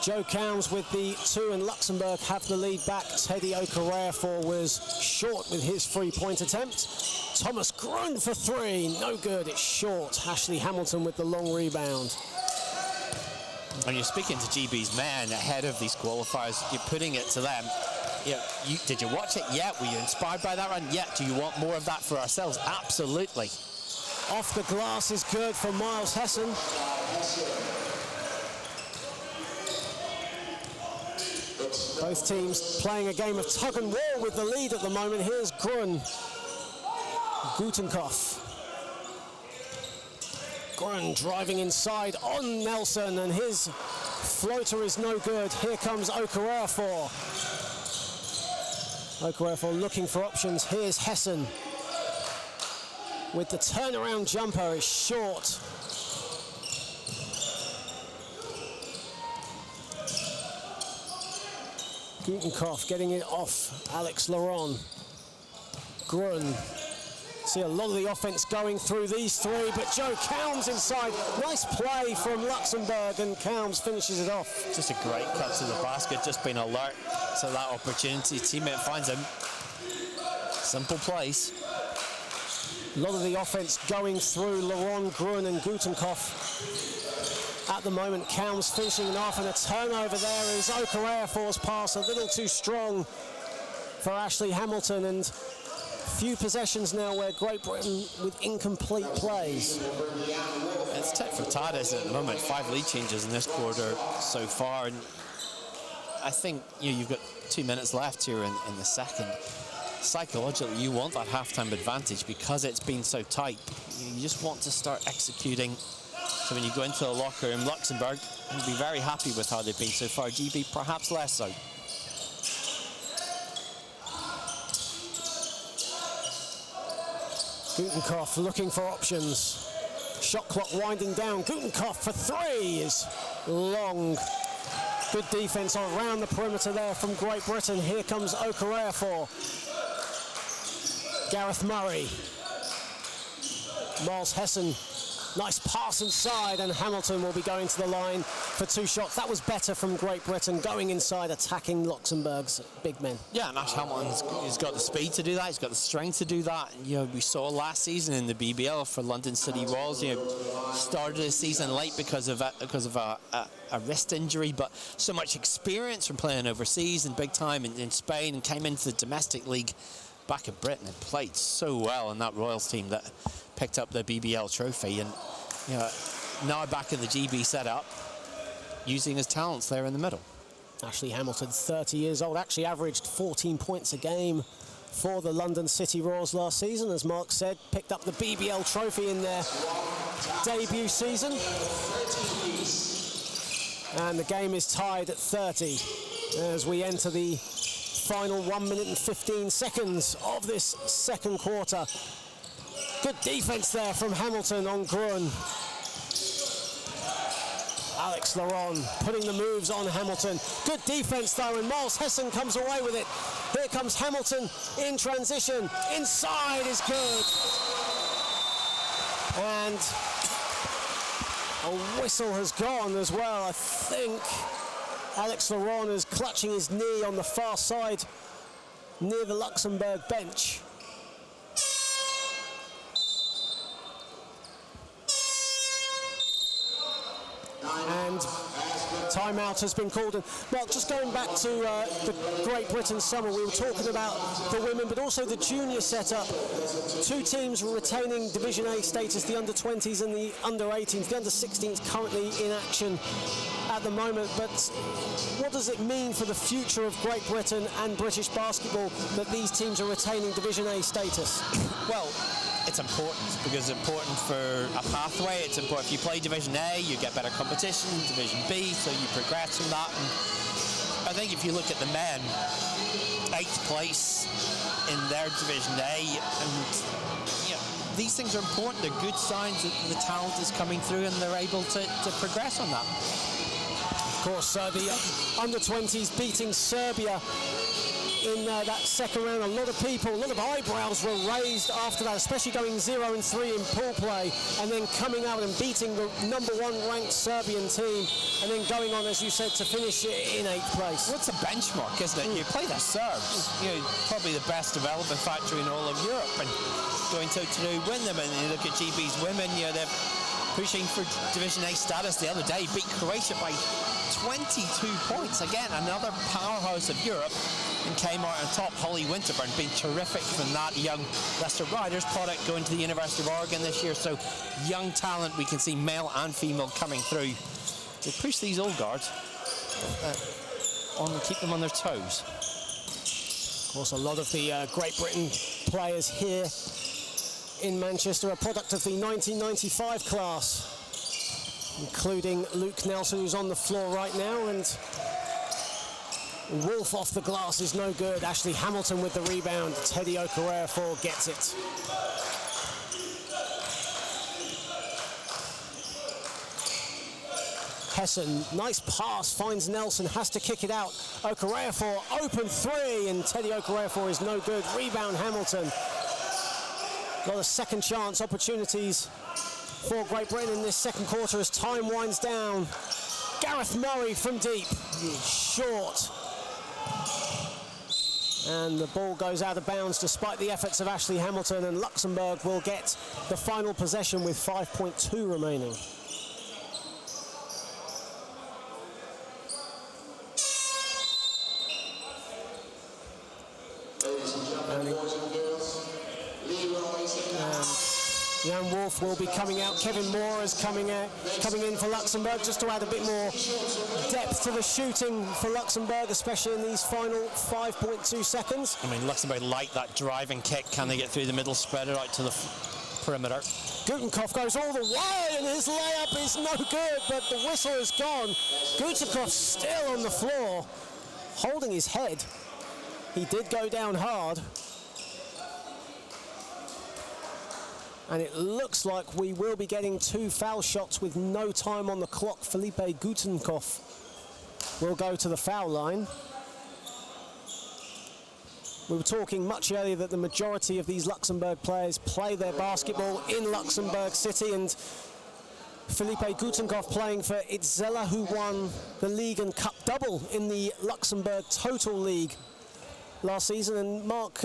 Joe Counds with the 2, and Luxembourg have the lead back. Teddy Okorafor was short with his three-point attempt. Thomas Grun for 3, no good, it's short. Ashley Hamilton with the long rebound. When you're speaking to GB's men ahead of these qualifiers, you're putting it to them. Did you watch it? Yeah. Were you inspired by that run? Yeah. Do you want more of that for ourselves? Absolutely. Off the glass is good for Miles Hessen. Both teams playing a game of tug and war with the lead at the moment. Here's Grun. Gutenkopf. Grun driving inside on Nelson, and his floater is no good. Here comes Okorafor. Okorafor looking for options. Here's Hessen with the turnaround jumper, is short. Gutenkopf getting it off Alex Laurent. Grun. See a lot of the offense going through these three, but Joe Counds inside. Nice play from Luxembourg, and Counds finishes it off. Just a great cut to the basket, just been alert to that opportunity. Teammate finds him. Simple place. A lot of the offense going through Laurent, Grun and Gutenkopf. At the moment, Counds finishing it off, and a turnover there is Okorafor's pass, a little too strong for Ashley Hamilton, and few possessions now where Great Britain with incomplete plays. It's tit for tat at the moment. 5 lead changes in this quarter so far, and I think you've got 2 minutes left here in the second. Psychologically, you want that halftime advantage because it's been so tight. You just want to start executing. So when you go into the locker room, Luxembourg will be very happy with how they've been so far. GB perhaps less so. Gutenkopf looking for options. Shot clock winding down. Gutenkopf for three is long. Good defense around the perimeter there from Great Britain. Here comes Okorafor. Gareth Murray. Miles Hessen. Nice pass inside, and Hamilton will be going to the line for two shots. That was better from Great Britain, going inside, attacking Luxembourg's big men. Yeah, and Ash Hamilton's he's got the speed to do that. He's got the strength to do that. And, we saw last season in the BBL for London City Royals. Started the season late because of a wrist injury, but so much experience from playing overseas and big time in Spain, and came into the domestic league back in Britain and played so well in that Royals team that picked up the BBL trophy, and now back in the GB setup, using his talents there in the middle. Ashley Hamilton, 30 years old, actually averaged 14 points a game for the London City Royals last season. As Mark said, picked up the BBL trophy in their debut season. And the game is tied at 30 as we enter the final 1 minute and 15 seconds of this second quarter. Good defense there from Hamilton on Gruen. Alex Laron putting the moves on Hamilton. Good defense though, and Miles Hessen comes away with it. Here comes Hamilton in transition. Inside is good. And a whistle has gone as well. I think Alex Laron is clutching his knee on the far side near the Luxembourg bench. And timeout has been called. And well, just going back to the Great Britain summer, we were talking about the women, but also the junior setup. Two teams retaining Division A status, the under-20s and the under-18s. The under-16s currently in action at the moment. But what does it mean for the future of Great Britain and British basketball that these teams are retaining Division A status? Well, it's important because it's important for a pathway. It's important if you play Division A, you get better competition. Division B, so you progress from that. And I think if you look at the men, 8th place in their Division A, and these things are important. They're good signs that the talent is coming through and they're able to progress on that. Of course, the under-20s beating Serbia in that second round. A lot of eyebrows were raised after that, especially going 0-3 in pool play, and then coming out and beating the #1 ranked Serbian team, and then going on, as you said, to finish in 8th place. Well, it's a benchmark, isn't it? You play the Serbs, probably the best development factory in all of Europe, and going toe-to-toe win them. And you look at GB's women, they're pushing for Division A status the other day, beat Croatia by 22 points. Again, another powerhouse of Europe, and came out on top. Holly Winterburn been terrific from that young Leicester Riders product, going to the University of Oregon this year. So young talent, we can see male and female coming through to push these old guards on and keep them on their toes. Of course, a lot of the Great Britain players here in Manchester are a product of the 1995 class, including Luke Nelson, who's on the floor right now, and Wolf off the glass is no good. Ashley Hamilton with the rebound. Teddy Okorafor gets it. Hessen, nice pass, finds Nelson, has to kick it out. Okorafor, open three, and Teddy Okorafor is no good. Rebound Hamilton. A lot of second chance opportunities for Great Britain in this second quarter as time winds down. Gareth Murray from deep, short. And the ball goes out of bounds despite the efforts of Ashley Hamilton, and Luxembourg will get the final possession with 5.2 remaining. Jan Wolf will be coming out. Kevin Moore is coming in for Luxembourg, just to add a bit more depth to the shooting for Luxembourg, especially in these final 5.2 seconds. I mean, Luxembourg like that driving kick. Can they get through the middle, spread it out to the perimeter? Gutenkopf goes all the way, and his layup is no good, but the whistle is gone. Gutenkopf still on the floor, holding his head. He did go down hard. And it looks like we will be getting 2 foul shots with no time on the clock. Felipe Gutenkopf will go to the foul line. We were talking much earlier that the majority of these Luxembourg players play their basketball in Luxembourg City, and Felipe Gutenkopf playing for Itzela, who won the league and cup double in the Luxembourg Total League last season. And Mark,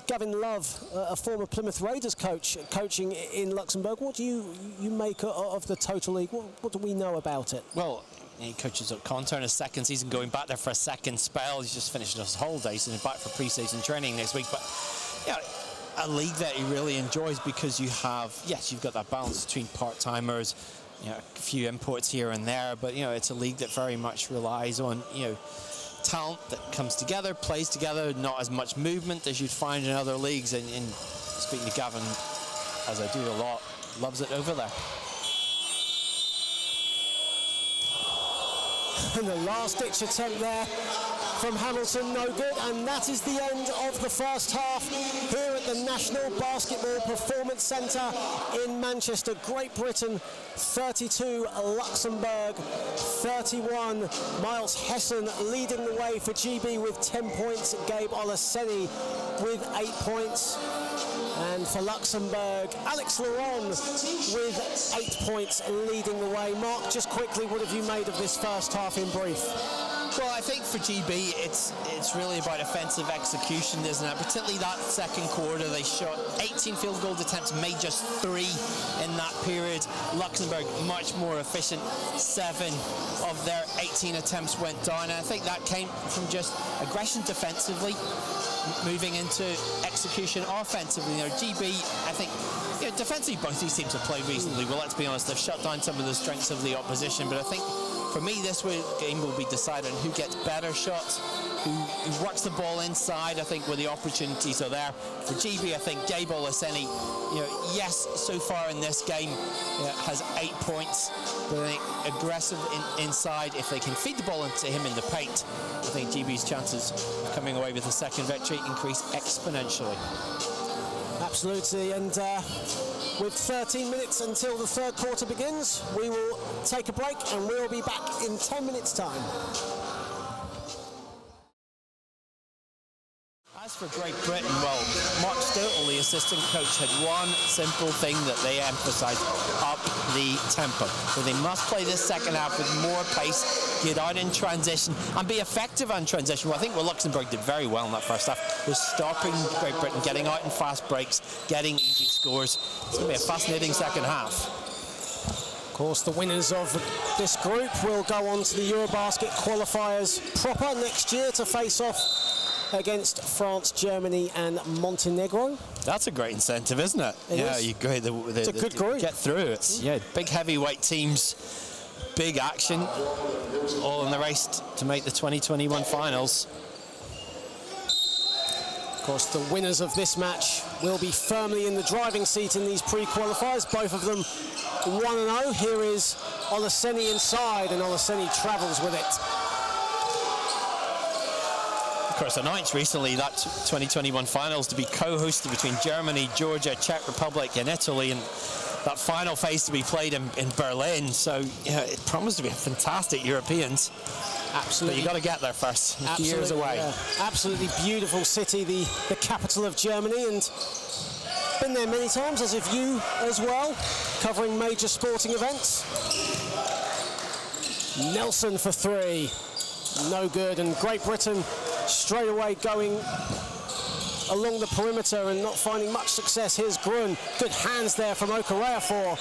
Gavin Love, a former Plymouth Raiders coach, coaching in Luxembourg. What do you make of the Total League? What do we know about it? Well, he coaches at Contour in his second season, going back there for a second spell. He's just finished his holidays and he's back for pre-season training next week. But yeah, a league that he really enjoys because you have, yes, you've got that balance between part-timers, you know, a few imports here and there, but you know, it's a league that very much relies on, you know, talent that comes together, plays together, not as much movement as you'd find in other leagues. And speaking to Gavin, as I do a lot, loves it over there. And the last-ditch attempt there from Hamilton, no good, and that is the end of the first half here at the National Basketball Performance Centre in Manchester. Great Britain 32, Luxembourg 31. Miles Hessen leading the way for GB with 10 points. Gabe Olaseni with 8 points. And for Luxembourg, Alex Laurent with 8 points leading the way. Mark, just quickly, what have you made of this first half in brief? Well, I think for GB, it's really about offensive execution, isn't it? Particularly that second quarter, they shot 18 field goal attempts, made just 3 in that period. Luxembourg much more efficient. 7 of their 18 attempts went down. And I think that came from just aggression defensively, moving into execution offensively. You know, GB, I think, you know, defensively, both these teams have played reasonably well. Let's be honest, they've shut down some of the strengths of the opposition, but I think for me, this game will be decided on who gets better shots, who works the ball inside, I think, where the opportunities are there. For GB, I think Gabe Olaseni, you know, yes, so far in this game, has 8 points, but I think aggressive inside, if they can feed the ball into him in the paint, I think GB's chances of coming away with a second victory increase exponentially. Absolutely, and with 13 minutes until the third quarter begins, we will take a break and we'll be back in 10 minutes' time. As for Great Britain, well, Mark Stoetl, the assistant coach, had one simple thing that they emphasised: up the tempo. So they must play this second half with more pace, get out in transition, and be effective on transition. Well, I think what Luxembourg did very well in that first half was stopping Great Britain, getting out in fast breaks, getting easy scores. It's going to be a fascinating second half. Of course, the winners of this group will go on to the EuroBasket qualifiers proper next year to face off against France, Germany and Montenegro. That's a great incentive, isn't it? It is. You go It's a good group. Get through it. Yeah, big heavyweight teams, big action, all in the race to make the 2021 finals. Of course, the winners of this match will be firmly in the driving seat in these pre-qualifiers. Both of them 1-0. Here is Olaseni inside, and Olaseni travels with it. Of course, announced recently that 2021 finals to be co-hosted between Germany, Georgia, Czech Republic and Italy, and that final phase to be played in Berlin. So, yeah, it promised to be a fantastic Europeans. Absolutely. But you got to get there first. Years away. Yeah. Absolutely beautiful city, the capital of Germany, and been there many times, as have you as well, covering major sporting events. Nelson for 3. No good, and Great Britain straight away going along the perimeter and not finding much success. Here's Grun. Good hands there from Okorafor.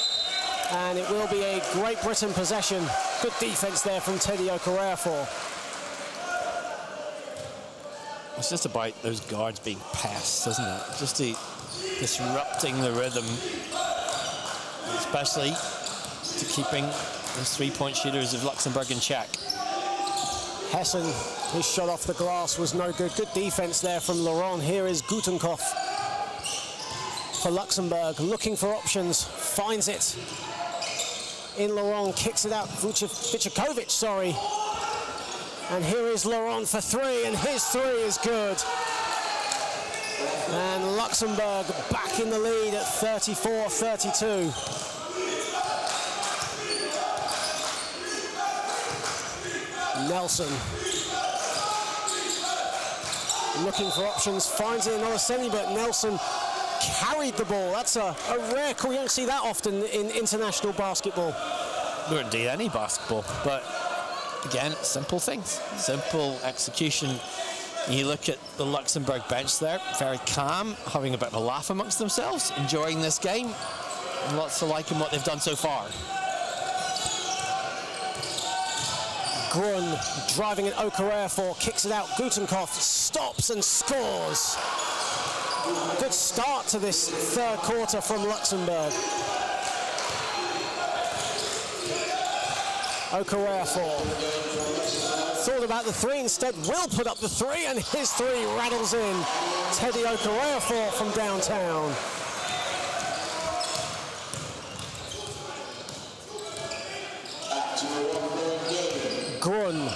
And it will be a Great Britain possession. Good defense there from Teddy Okorafor. It's just about those guards being pests, isn't it? Just disrupting the rhythm especially to keeping the three-point shooters of Luxembourg in check. Hessen, his shot off the glass was no good. Good defense there from Laurent. Here is Gutenkopf for Luxembourg, looking for options, finds it in Laurent, kicks it out, Vucevic, sorry. And here is Laurent for three, and his three is good. And Luxembourg back in the lead at 34-32. Nelson looking for options, finds it in Olaseni, but Nelson carried the ball. That's a rare call. You don't see that often in international basketball. Or indeed any basketball, but again, simple things, simple execution. You look at the Luxembourg bench there, very calm, having a bit of a laugh amongst themselves, enjoying this game, and lots to like in what they've done so far. Grun driving it Okorea for, kicks it out, Gutenkopf stops and scores. Good start to this third quarter from Luxembourg. Okorea for, thought about the three, instead will put up the three, and his three rattles in. Teddy Okorea for from downtown. Grun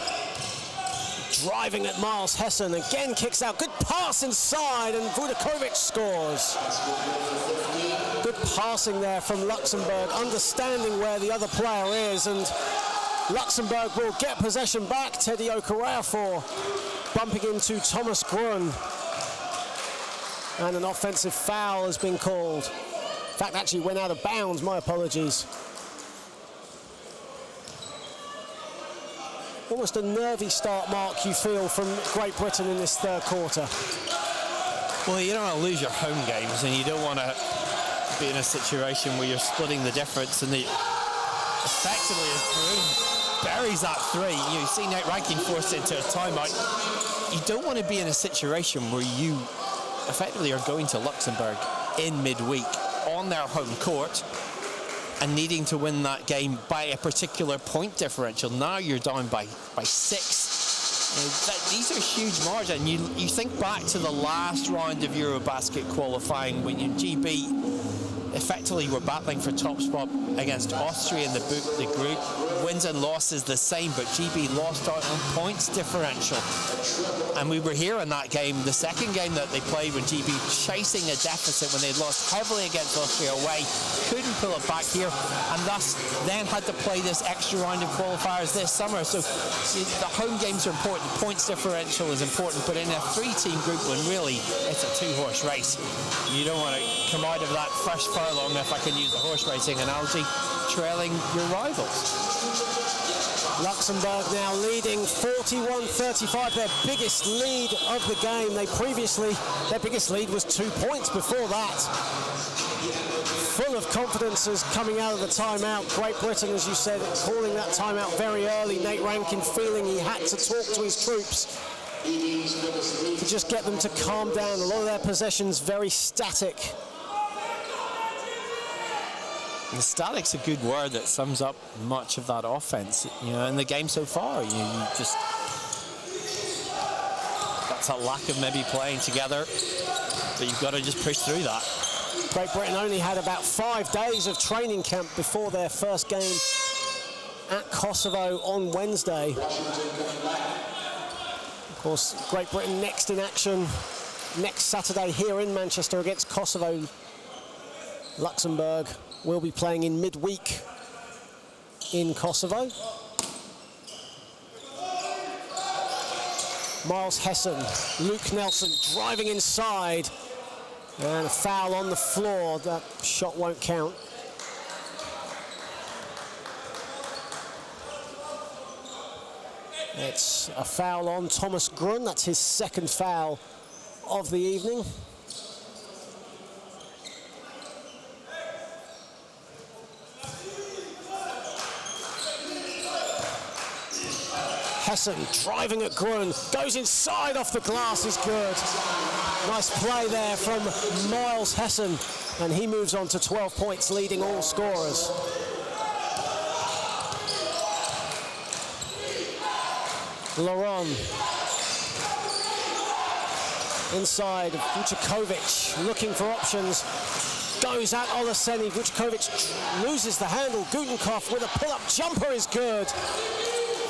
driving at Miles Hessen, again kicks out, good pass inside, and Vucevic scores. Good passing there from Luxembourg, understanding where the other player is, and Luxembourg will get possession back. Teddy Okorea for bumping into Thomas Grun. And an offensive foul has been called. In fact, actually went out of bounds, my apologies. Almost a nervy start, Mark, you feel, from Great Britain in this third quarter. Well, you don't want to lose your home games, and you don't want to be in a situation where you're splitting the difference, and effectively as Broome buries that three. You see Nate Rankin forced into a timeout. You don't want to be in a situation where you effectively are going to Luxembourg in midweek on their home court and needing to win that game by a particular point differential. Now you're down by 6. These are huge margins. You think back to the last round of EuroBasket qualifying when GB effectively were battling for top spot against Austria in the group. Wins and losses the same, but GB lost out on points differential. And we were here in that game, the second game that they played, when GB chasing a deficit when they'd lost heavily against Austria away, couldn't pull it back here, and thus then had to play this extra round of qualifiers this summer. So the home games are important, the points differential is important, but in a 3-team group when really it's a 2-horse race, you don't want to come out of that fresh furlong, if I can use the horse racing analogy, trailing your rivals. Luxembourg now leading 41-35, their biggest lead of the game. Their biggest lead was 2 points before that. Full of confidence as coming out of the timeout. Great Britain, as you said, calling that timeout very early. Nate Rankin feeling he had to talk to his troops to just get them to calm down. A lot of their possessions very static. And static's a good word that sums up much of that offense, in the game so far. You just, that's a lack of maybe playing together, but you've got to just push through that. Great Britain only had about 5 days of training camp before their first game at Kosovo on Wednesday. Of course, Great Britain next in action next Saturday here in Manchester against Kosovo. Luxembourg will be playing in midweek in Kosovo. Miles Hessen, Luke Nelson driving inside, and a foul on the floor. That shot won't count. It's a foul on Thomas Grun. That's his second foul of the evening. Hessen driving at Grun, goes inside off the glass, is good. Nice play there from Miles Hessen, and he moves on to 12 points, leading all scorers. Laron inside, Vucekovic looking for options, goes at Olaseni. Vucekovic loses the handle. Gutenkopf with a pull-up jumper is good.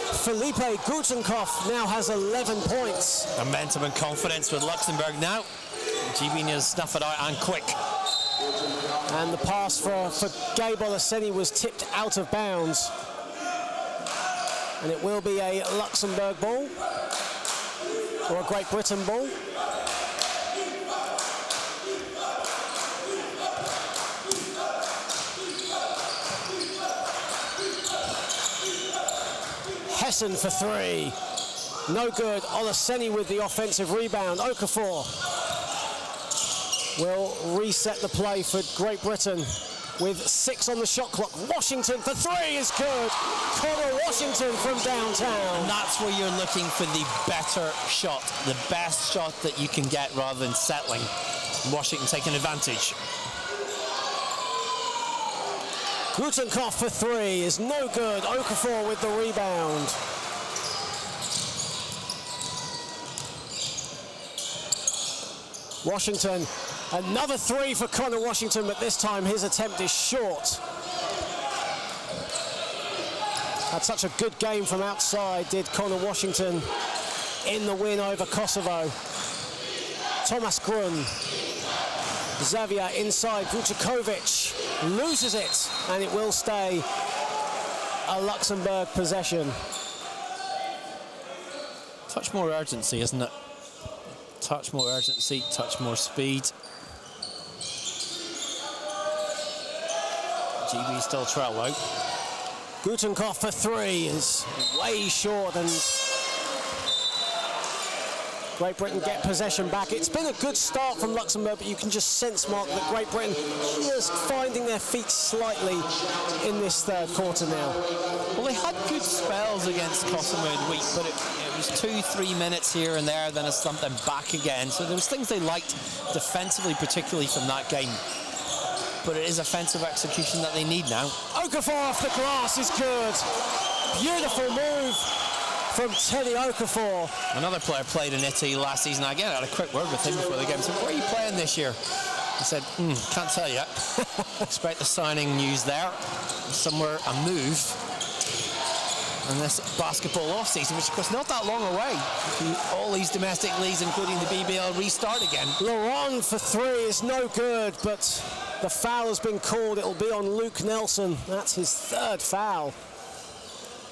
Felipe Gutenkopf now has 11 points. Momentum and confidence with Luxembourg now. GB needs to snuff it out and quick. And the pass for Gabe Olaseni was tipped out of bounds. And it will be a Luxembourg ball, or a Great Britain ball. Hessen for three. No good. Olaseni with the offensive rebound. Okafor will reset the play for Great Britain with 6 on the shot clock. Washington for three is good. Connor Washington from downtown. And that's where you're looking for the better shot, the best shot that you can get rather than settling. Washington taking advantage. Gutenkopf for three is no good. Okafor with the rebound. Washington, another three for Connor Washington, but this time his attempt is short. Had such a good game from outside, did Connor Washington in the win over Kosovo. Thomas Grun. Xavier inside, Vucekovic loses it, and it will stay a Luxembourg possession. Touch more urgency, isn't it? Touch more urgency, touch more speed. GB still trail out. Gutenkopf for three is way short, and Great Britain get possession back. It's been a good start from Luxembourg, but you can just sense, Mark, that Great Britain just finding their feet slightly in this third quarter now. Well, they had good spells against Kosovo midweek, but it was 2-3 minutes here and there, then it slumped them back again. So there was things they liked defensively, particularly from that game. But it is offensive execution that they need now. Okafor off the glass is good. Beautiful move from Teddy Okafor. Another player played in Italy last season. Again, I had a quick word with him before the game. So where are you playing this year? He said, can't tell yet. Expect the signing news there. Somewhere a move. And this basketball off-season, which of course not that long away. All these domestic leagues, including the BBL, restart again. Laron for three is no good, but the foul has been called. It'll be on Luke Nelson. That's his third foul.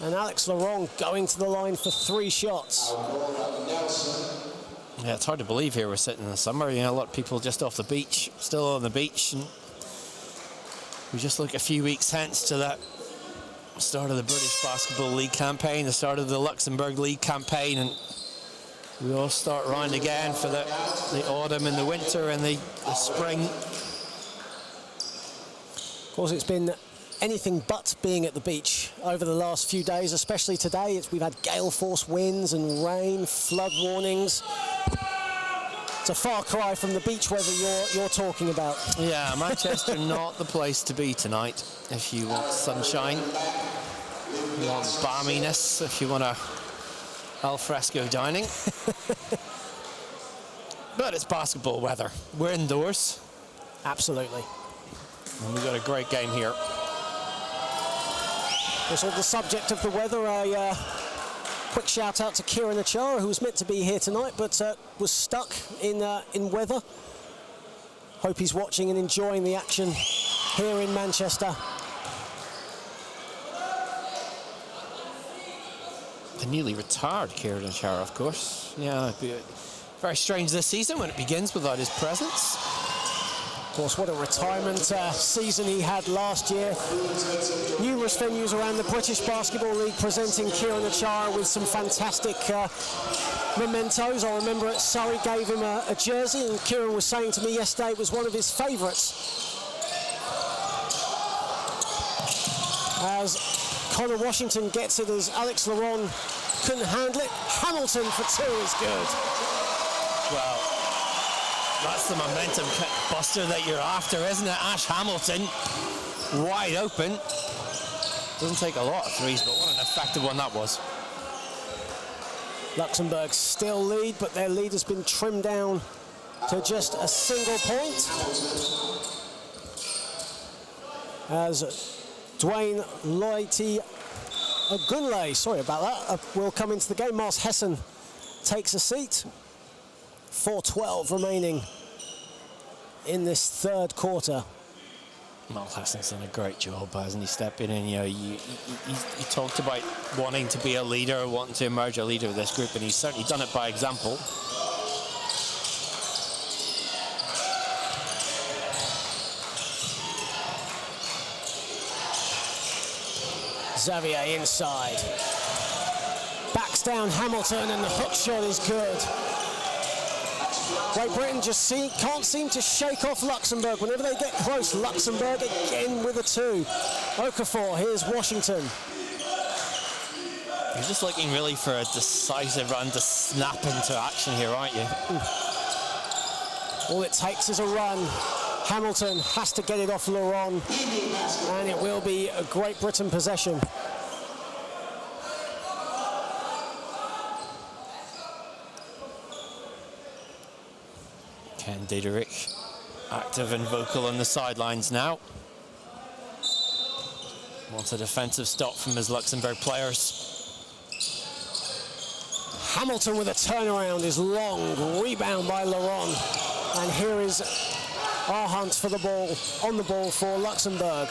And Alex Laron going to the line for 3 shots. Yeah, it's hard to believe here we're sitting in the summer. You know, a lot of people just off the beach, still on the beach. And we just look a few weeks hence to that start of the British Basketball League campaign, the start of the Luxembourg League campaign, and we all start round again for the autumn and the winter and the spring. Of course, it's been anything but being at the beach over the last few days, especially today. We've had gale force winds and rain, flood warnings. It's a far cry from the beach weather you're talking about. Yeah, Manchester not the place to be tonight if you want sunshine. You want balminess if you want al fresco dining. But it's basketball weather. We're indoors. Absolutely. And we've got a great game here. Also, the subject of the weather, a quick shout out to Kieran Achara, who was meant to be here tonight, but was stuck in weather. Hope he's watching and enjoying the action here in Manchester. The newly retired Kieran Achara, of course. Yeah, it'd be very strange this season when it begins without his presence. Of course, what a retirement season he had last year. Numerous venues around the British Basketball League presenting Kieran Achara with some fantastic mementos. I remember Surrey gave him a jersey, and Kieran was saying to me yesterday it was one of his favourites. As Connor Washington gets it, as Alex Laron couldn't handle it. Hamilton for 2 is good. Well, that's the momentum buster that you're after, isn't it? Ash Hamilton, wide open. Doesn't take a lot of threes, but what an effective one that was. Luxembourg still lead, but their lead has been trimmed down to just a single point. As Dwayne Loite-Ogunle, sorry about that, will come into the game. Mars Hessen takes a seat. 4:12 remaining in this third quarter. Mars Hessen's done a great job, hasn't he, stepping in? You know, you talked about wanting to be a leader, wanting to emerge a leader of this group, and he's certainly done it by example. Xavier inside. Backs down Hamilton, and the hook shot is good. Great Britain just can't seem to shake off Luxembourg. Whenever they get close, Luxembourg again with a 2. Okafor, here's Washington. You're just looking really for a decisive run to snap into action here, aren't you? All it takes is a run. Hamilton has to get it off Laurent, and it will be a Great Britain possession. Ken Diederich, active and vocal on the sidelines now. Wants a defensive stop from his Luxembourg players. Hamilton with a turnaround is long. Rebound by Laurent. And here is Arhunt for the ball, on the ball for Luxembourg.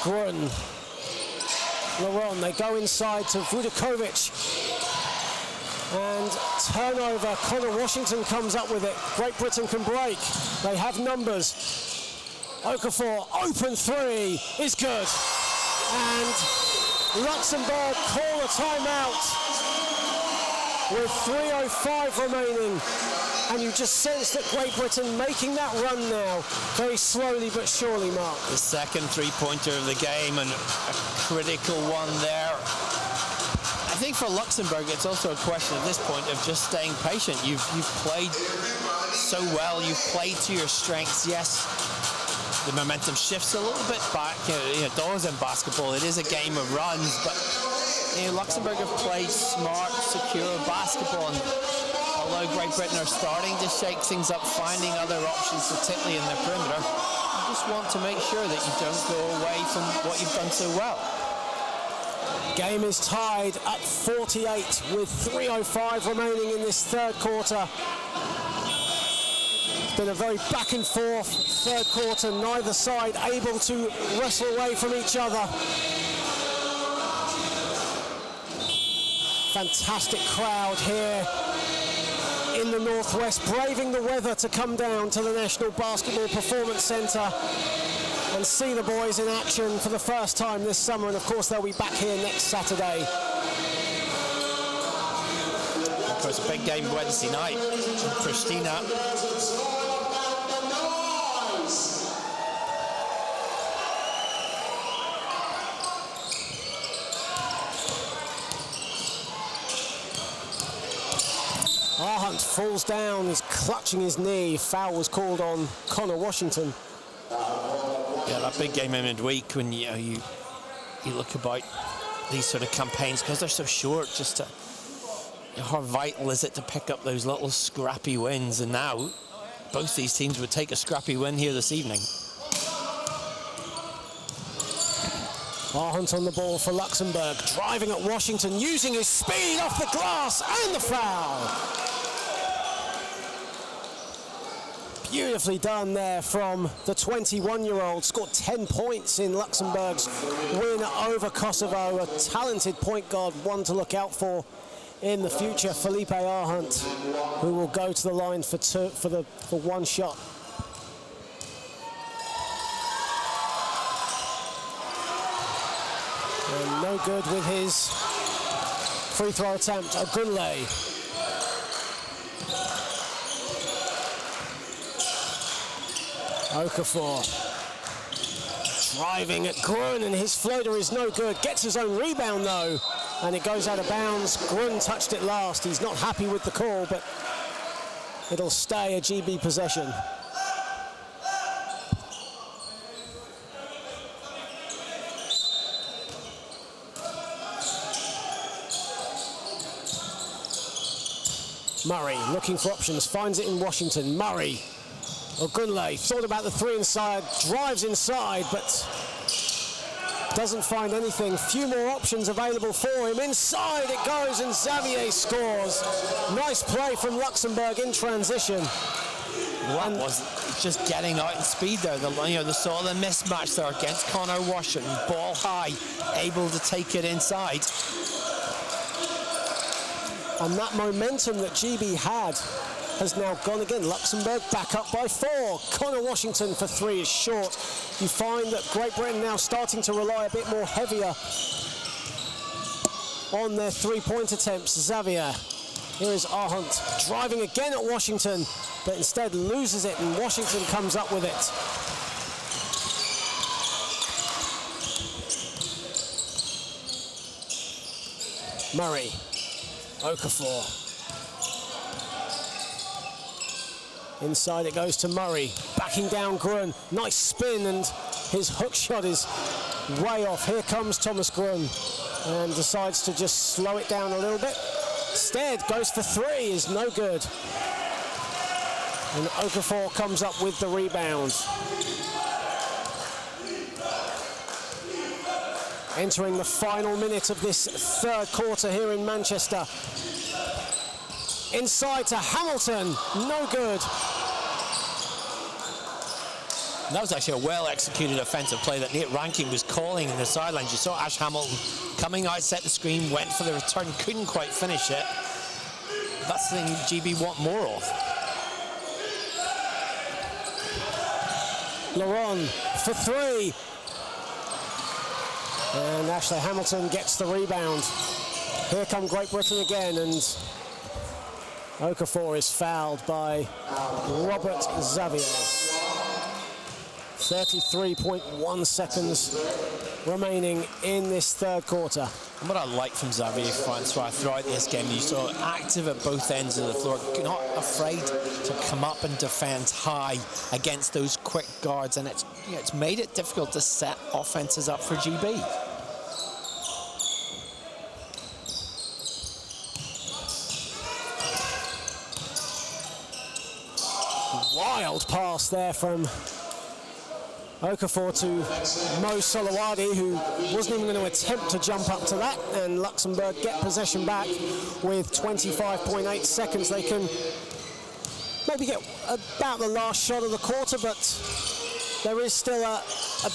Grun. Laurent, they go inside to Vudakovic. And turnover, Connor Washington comes up with it. Great Britain can break. They have numbers. Okafor, open 3 is good. And Luxembourg call a timeout with 3:05 remaining. And you just sense that Great Britain making that run now, very slowly but surely, Mark. The second three-pointer of the game, and a critical one there. I think for Luxembourg, it's also a question at this point of just staying patient. You've played so well, you've played to your strengths. Yes, the momentum shifts a little bit back. You know, doors in basketball, it is a game of runs, but you know, Luxembourg have played smart, secure basketball. And although Great Britain are starting to shake things up, finding other options, particularly in the perimeter, you just want to make sure that you don't go away from what you've done so well. Game is tied at 48 with 3:05 remaining in this third quarter. It's been a very back and forth third quarter, neither side able to wrestle away from each other. Fantastic crowd here in the Northwest, braving the weather to come down to the National Basketball Performance Centre and see the boys in action for the first time this summer. And of course, they'll be back here next Saturday. Of course, big game Wednesday night in Pristina. Arhunt falls down, he's clutching his knee. Foul was called on Connor Washington. Yeah, that big game in midweek, when you look about these sort of campaigns, because they're so short, just to, how vital is it to pick up those little scrappy wins? And now both these teams would take a scrappy win here this evening. Arhunt on the ball for Luxembourg, driving at Washington, using his speed off the glass, and the foul. Beautifully done there from the 21-year-old. Scored 10 points in Luxembourg's win over Kosovo. A talented point guard, one to look out for in the future. Felipe Arhunt, who will go to the line for one shot. And no good with his free throw attempt. Ogunle. Okafor Driving at Grun, and his floater is no good. Gets his own rebound though, and it goes out of bounds. Grun touched it last. He's not happy with the call, but it'll stay a GB possession. Murray looking for options, finds it in Washington. Murray, Ogunle thought about the three inside, drives inside, but doesn't find anything. Few more options available for him. Inside it goes, and Xavier scores. Nice play from Luxembourg in transition. That was just getting out in speed there. They saw the mismatch there against Connor Washington. Ball high, able to take it inside. And that momentum that GB had has now gone again. Luxembourg back up by 4. Connor Washington for 3 is short. You find that Great Britain now starting to rely a bit more heavier on their three-point attempts. Xavier, here is Arhunt driving again at Washington, but instead loses it, and Washington comes up with it. Murray, Okafor. Inside it goes to Murray, backing down Grun. Nice spin, and his hook shot is way off. Here comes Thomas Grun, and decides to just slow it down a little bit. Instead, goes for 3, is no good. And Okafor comes up with the rebound. Entering the final minute of this third quarter here in Manchester. Inside to Hamilton, no good. That was actually a well-executed offensive play that Nate Rankin was calling in the sidelines. You saw Ash Hamilton coming out, set the screen, went for the return, couldn't quite finish it. That's the thing GB want more of. Laurent for 3. And Ashley Hamilton gets the rebound. Here come Great Britain again, and Okafor is fouled by Robert Xavier. 33.1 seconds remaining in this third quarter. And what I like from Xavier Francois throughout this game, you saw active at both ends of the floor, not afraid to come up and defend high against those quick guards, and it's made it difficult to set offenses up for GB. Wild pass there from Okafor to Mo Solowadi, who wasn't even going to attempt to jump up to that, and Luxembourg get possession back with 25.8 seconds. They can maybe get about the last shot of the quarter, but there is still a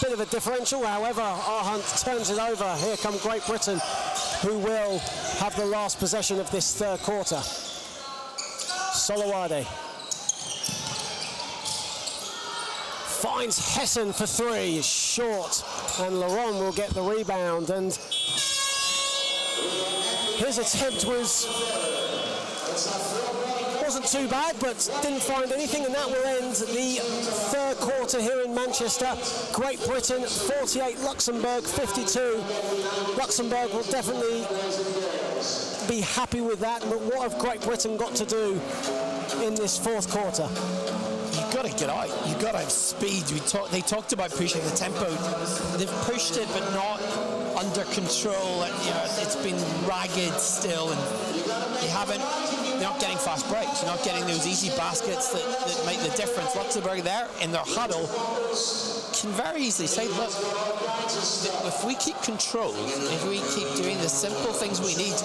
bit of a differential. However, Arhunt turns it over. Here come Great Britain, who will have the last possession of this third quarter. Solowadi finds Hessen for 3, short, and Laurent will get the rebound, and his attempt wasn't too bad, but didn't find anything, and that will end the third quarter here in Manchester. Great Britain 48, Luxembourg 52. Luxembourg will definitely be happy with that, but what have Great Britain got to do in this fourth quarter? You've got to get out. You've got to have speed. They talked about pushing the tempo. They've pushed it, but not under control. And, it's been ragged still, and they're not getting fast breaks. You're not getting those easy baskets that make the difference. Luxembourg there in their huddle can very easily say, look, if we keep control, if we keep doing the simple things we need,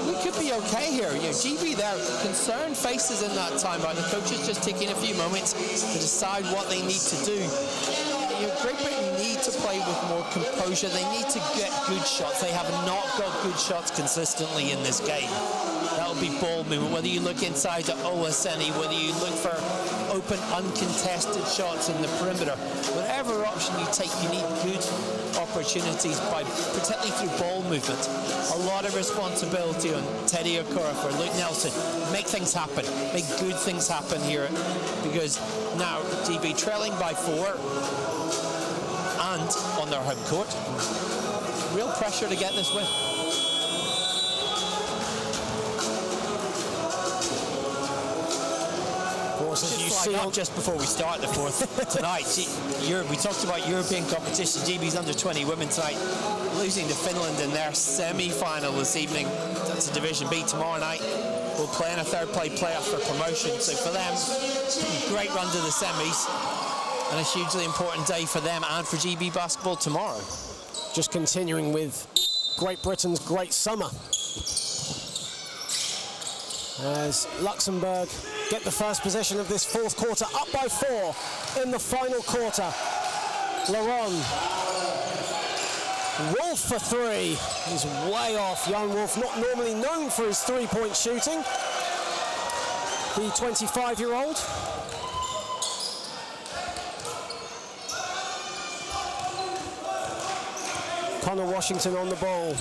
we could be okay here. GB there, concerned faces in that timeout. The coach is just taking a few moments to decide what they need to do. Great Britain need to play with more composure. They need to get good shots. They have not got good shots consistently in this game. That'll be ball movement. Whether you look inside to Owaseni, whether you look for open, uncontested shots in the perimeter, whatever option you take, you need good opportunities, particularly through ball movement. A lot of responsibility on Teddy Okorafor, Luke Nelson. Make things happen. Make good things happen here, because now GB trailing by 4, and their home court. Real pressure to get this win. Just before we start the fourth tonight, we talked about European competition. GB's under-20 women tonight, losing to Finland in their semi-final this evening. That's a Division B. Tomorrow night we'll play in a third-play playoff for promotion. So for them, great run to the semis, and a hugely important day for them and for GB basketball tomorrow. Just continuing with Great Britain's great summer, as Luxembourg get the first possession of this fourth quarter, up by 4 in the final quarter. Laron. Wolf for 3. He's way off. Young Wolf, not normally known for his three-point shooting. The 25-year-old. Connor Washington on the ball.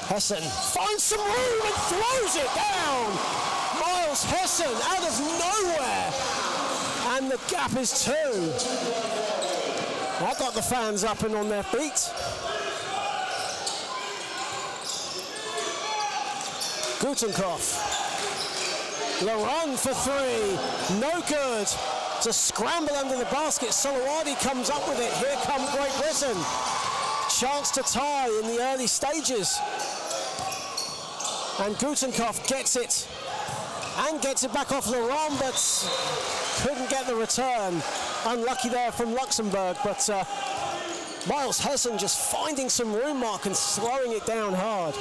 Hessen finds some room and throws it down. Miles Hessen out of nowhere. And the gap is 2. That got the fans up and on their feet. Gutenkopf. Laron for 3. No good. It's a scramble under the basket. Solowadi comes up with it. Here comes Great Britain. Chance to tie in the early stages. And Gutenkopf gets it. And gets it back off Laron, but couldn't get the return. Unlucky there from Luxembourg, but Miles Hessen just finding some room mark and slowing it down hard.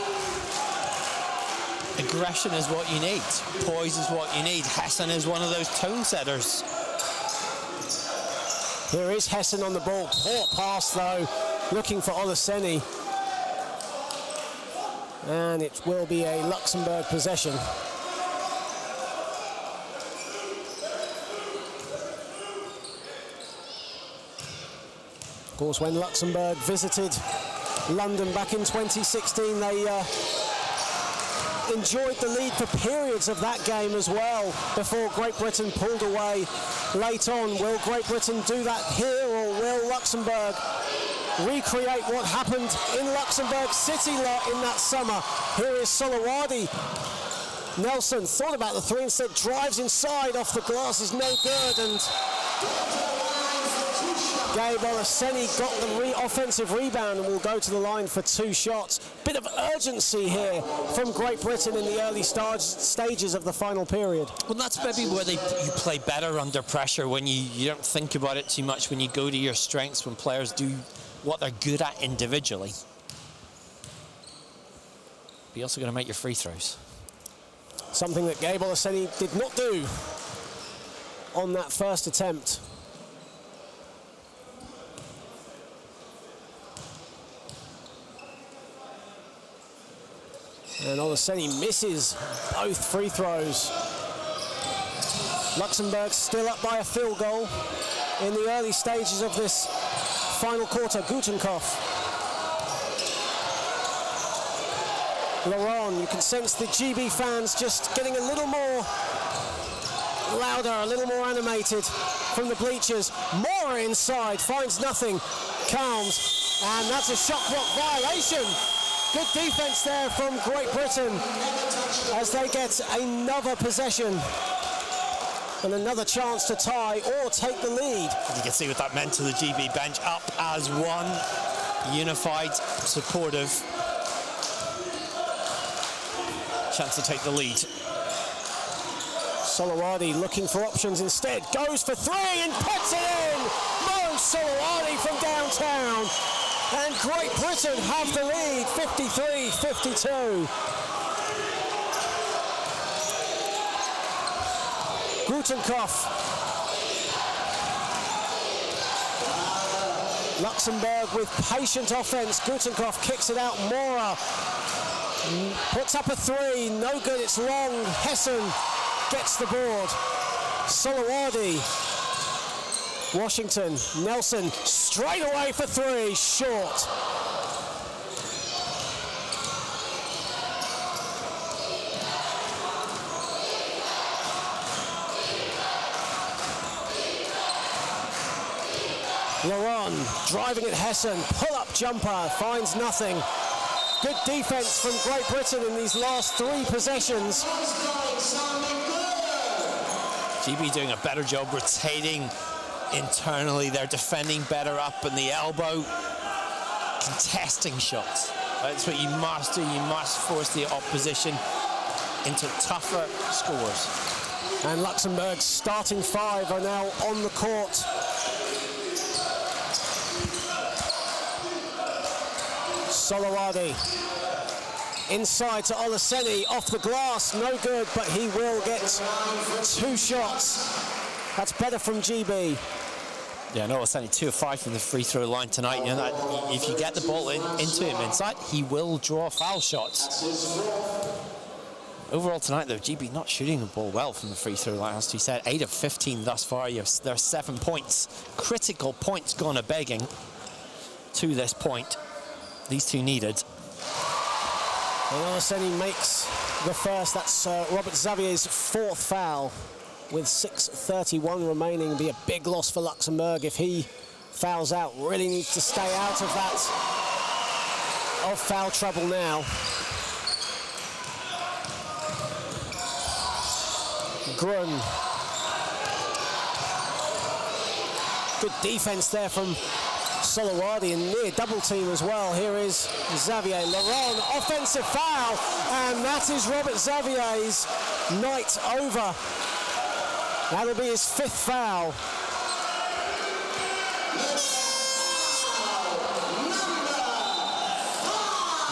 Aggression is what you need. Poise is what you need. Hessen is one of those tone setters. Here is Hessen on the ball. Poor pass though, looking for Olaseni. And it will be a Luxembourg possession. Of course, when Luxembourg visited London back in 2016, they enjoyed the lead for periods of that game as well before Great Britain pulled away late on. Will Great Britain do that here, or will Luxembourg recreate what happened in Luxembourg City in that summer? Here is Solowadi. Nelson thought about the 3, instead drives inside off the glass, is no good, and Gabe Olaseni got the offensive rebound and will go to the line for 2 shots. Bit of urgency here from Great Britain in the early stages of the final period. Well, that's maybe where you play better under pressure, when you don't think about it too much, when you go to your strengths, when players do what they're good at individually. But you also got to make your free throws. Something that Gabe Olaseni did not do on that first attempt. And Olaseni misses both free throws. Luxembourg still up by a field goal in the early stages of this final quarter. Gutenkopf. Laron, you can sense the GB fans just getting a little more louder, a little more animated from the bleachers. Mora inside, finds nothing, calms, and that's a shot clock violation. Good defense there from Great Britain as they get another possession and another chance to tie or take the lead. You can see what that meant to the GB bench, up as one, unified, supportive. Chance to take the lead. Solowadi looking for options instead, goes for 3 and puts it in! Mo Solowadi from downtown. And Great Britain have the lead, 53-52. Gutenkopf. Luxembourg with patient offense. Gutenkopf kicks it out. Mora puts up a 3, no good, it's long. Hessen gets the board. Solowadi. Washington, Nelson, straight away for 3, short. Laron driving at Hessen, pull-up jumper, finds nothing. Good defense from Great Britain in these last 3 possessions. GB doing a better job rotating internally. They're defending better up in the elbow. Contesting shots. That's what you must do. You must force the opposition into tougher scores. And Luxembourg's starting 5 are now on the court. Solowadi inside to Olaseni, off the glass, no good, but he will get 2 shots. That's better from GB. Yeah, no, it's only 2 of 5 from the free throw line tonight. You know that if you get the ball into him inside, he will draw foul shots. Overall tonight, though, GB not shooting the ball well from the free throw line. As we said, 8 of 15 thus far. There's 7 points, critical points gone a begging to this point. These 2 needed. And Olaseni makes the first. That's Robert Xavier's 4th foul. With 6:31 remaining, be a big loss for Luxembourg if he fouls out. Really needs to stay out of that, of foul trouble now. Grun. Good defense there from Solowadi, and near double team as well. Here is Xavier. Laron, offensive foul, and that is Robert Xavier's night over. That'll be his 5th foul.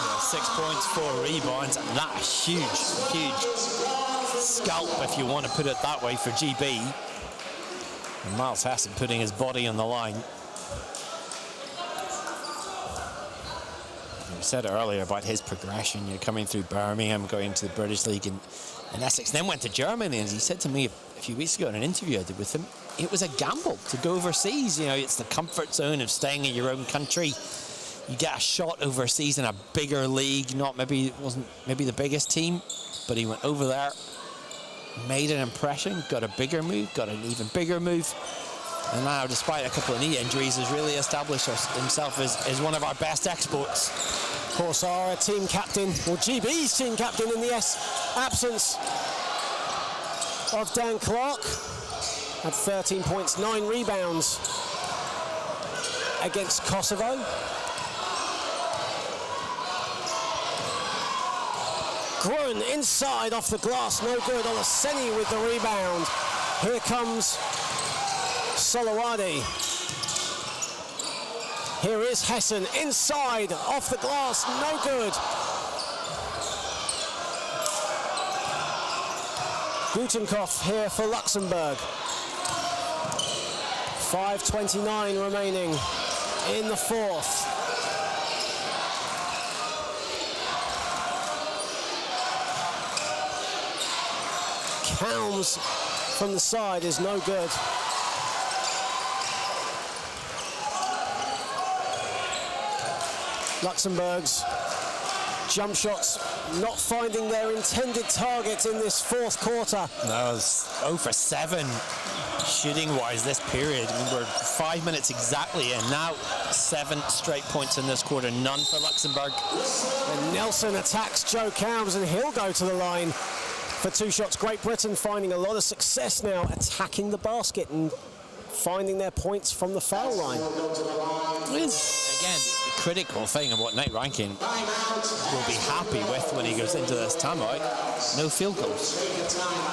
Yeah, 6 points, 4 rebounds, and that is huge, huge scalp, if you want to put it that way, for GB. And Miles Hessen putting his body on the line. We said earlier about his progression, you're coming through Birmingham, going to the British League in Essex, then went to Germany, and he said to me a few weeks ago in an interview I did with him, it was a gamble to go overseas. You know, it's the comfort zone of staying in your own country. You get a shot overseas in a bigger league, it wasn't the biggest team, but he went over there, made an impression, got a bigger move, got an even bigger move, and now, despite a couple of knee injuries, has really established himself as one of our best exports. Of course, our team captain, or GB's team captain, in the absence of Dan Clark, had 13 points, 9 rebounds against Kosovo. Grun inside off the glass, no good. Olaseni with the rebound. Here comes Solowadi. Here is Hessen inside off the glass, no good. Gutenkopf here for Luxembourg. 5:29 remaining in the 4th. Helms from the side is no good. Luxembourg's jump shots not finding their intended target in this 4th quarter. No, it's 0 for 7 shooting-wise this period. I mean, we're 5 minutes exactly in. Now 7 straight points in this quarter, none for Luxembourg. And Nelson attacks Joe Cowms, and he'll go to the line for 2 shots. Great Britain finding a lot of success now attacking the basket and finding their points from the foul line. It is, again, the critical thing of what Nate Rankin will be happy with when he goes into this timeout. No field goals.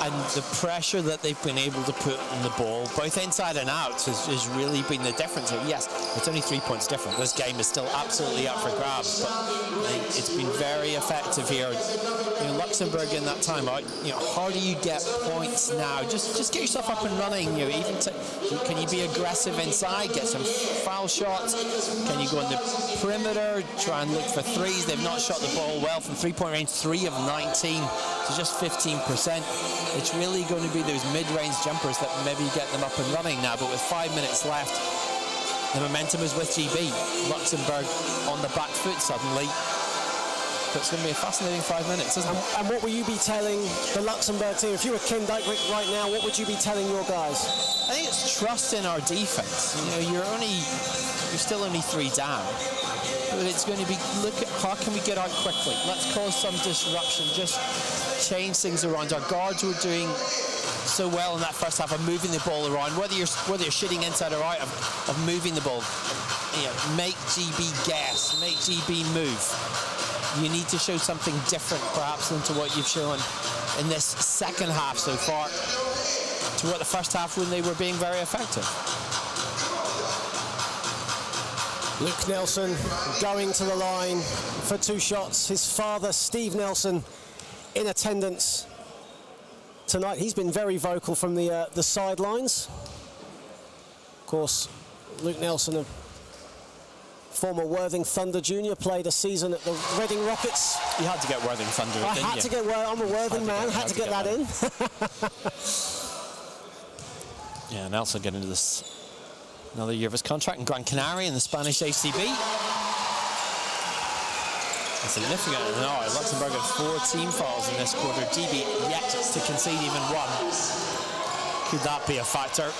And the pressure that they've been able to put on the ball, both inside and out, has really been the difference. Yes, it's only 3 points different. This game is still absolutely up for grabs, but it's been very effective here. You know, Luxembourg in that timeout, you know, how do you get points now? Just get yourself up and running. You know, even can you be aggressive inside, get some foul shots? Can you go on the perimeter, try and look for threes? They've not shot the ball well from three-point range, 3 of 19, so just 15%. It's really going to be those mid-range jumpers that maybe get them up and running now, but with 5 minutes left, the momentum is with GB. Luxembourg on the back foot suddenly. It's going to be a fascinating 5 minutes, isn't it? And what will you be telling the Luxembourg team? If you were Ken Dykvik right now, what would you be telling your guys? I think it's trust in our defense. You know, you're still only 3 down. But it's going to be, look at how can we get out quickly? Let's cause some disruption, just change things around. Our guards were doing so well in that first half of moving the ball around, whether you're shooting inside or out, of moving the ball. You know, make GB guess, make GB move. You need to show something different, perhaps, than to what you've shown in this second half so far, to what the first half when they were being very effective. Luke Nelson going to the line for 2 shots. His father, Steve Nelson, in attendance tonight. He's been very vocal from the sidelines. Of course, Luke Nelson, a former Worthing Thunder junior, played a season at the Reading Rockets. You had to get Worthing Thunder in, I had to get, I'm a Worthing man, had to get that in. Yeah, Nelson getting into this another year of his contract in Gran Canaria in the Spanish ACB. And significant now, Luxembourg had 4 team fouls in this quarter. GB yet to concede even 1. Could that be a factor?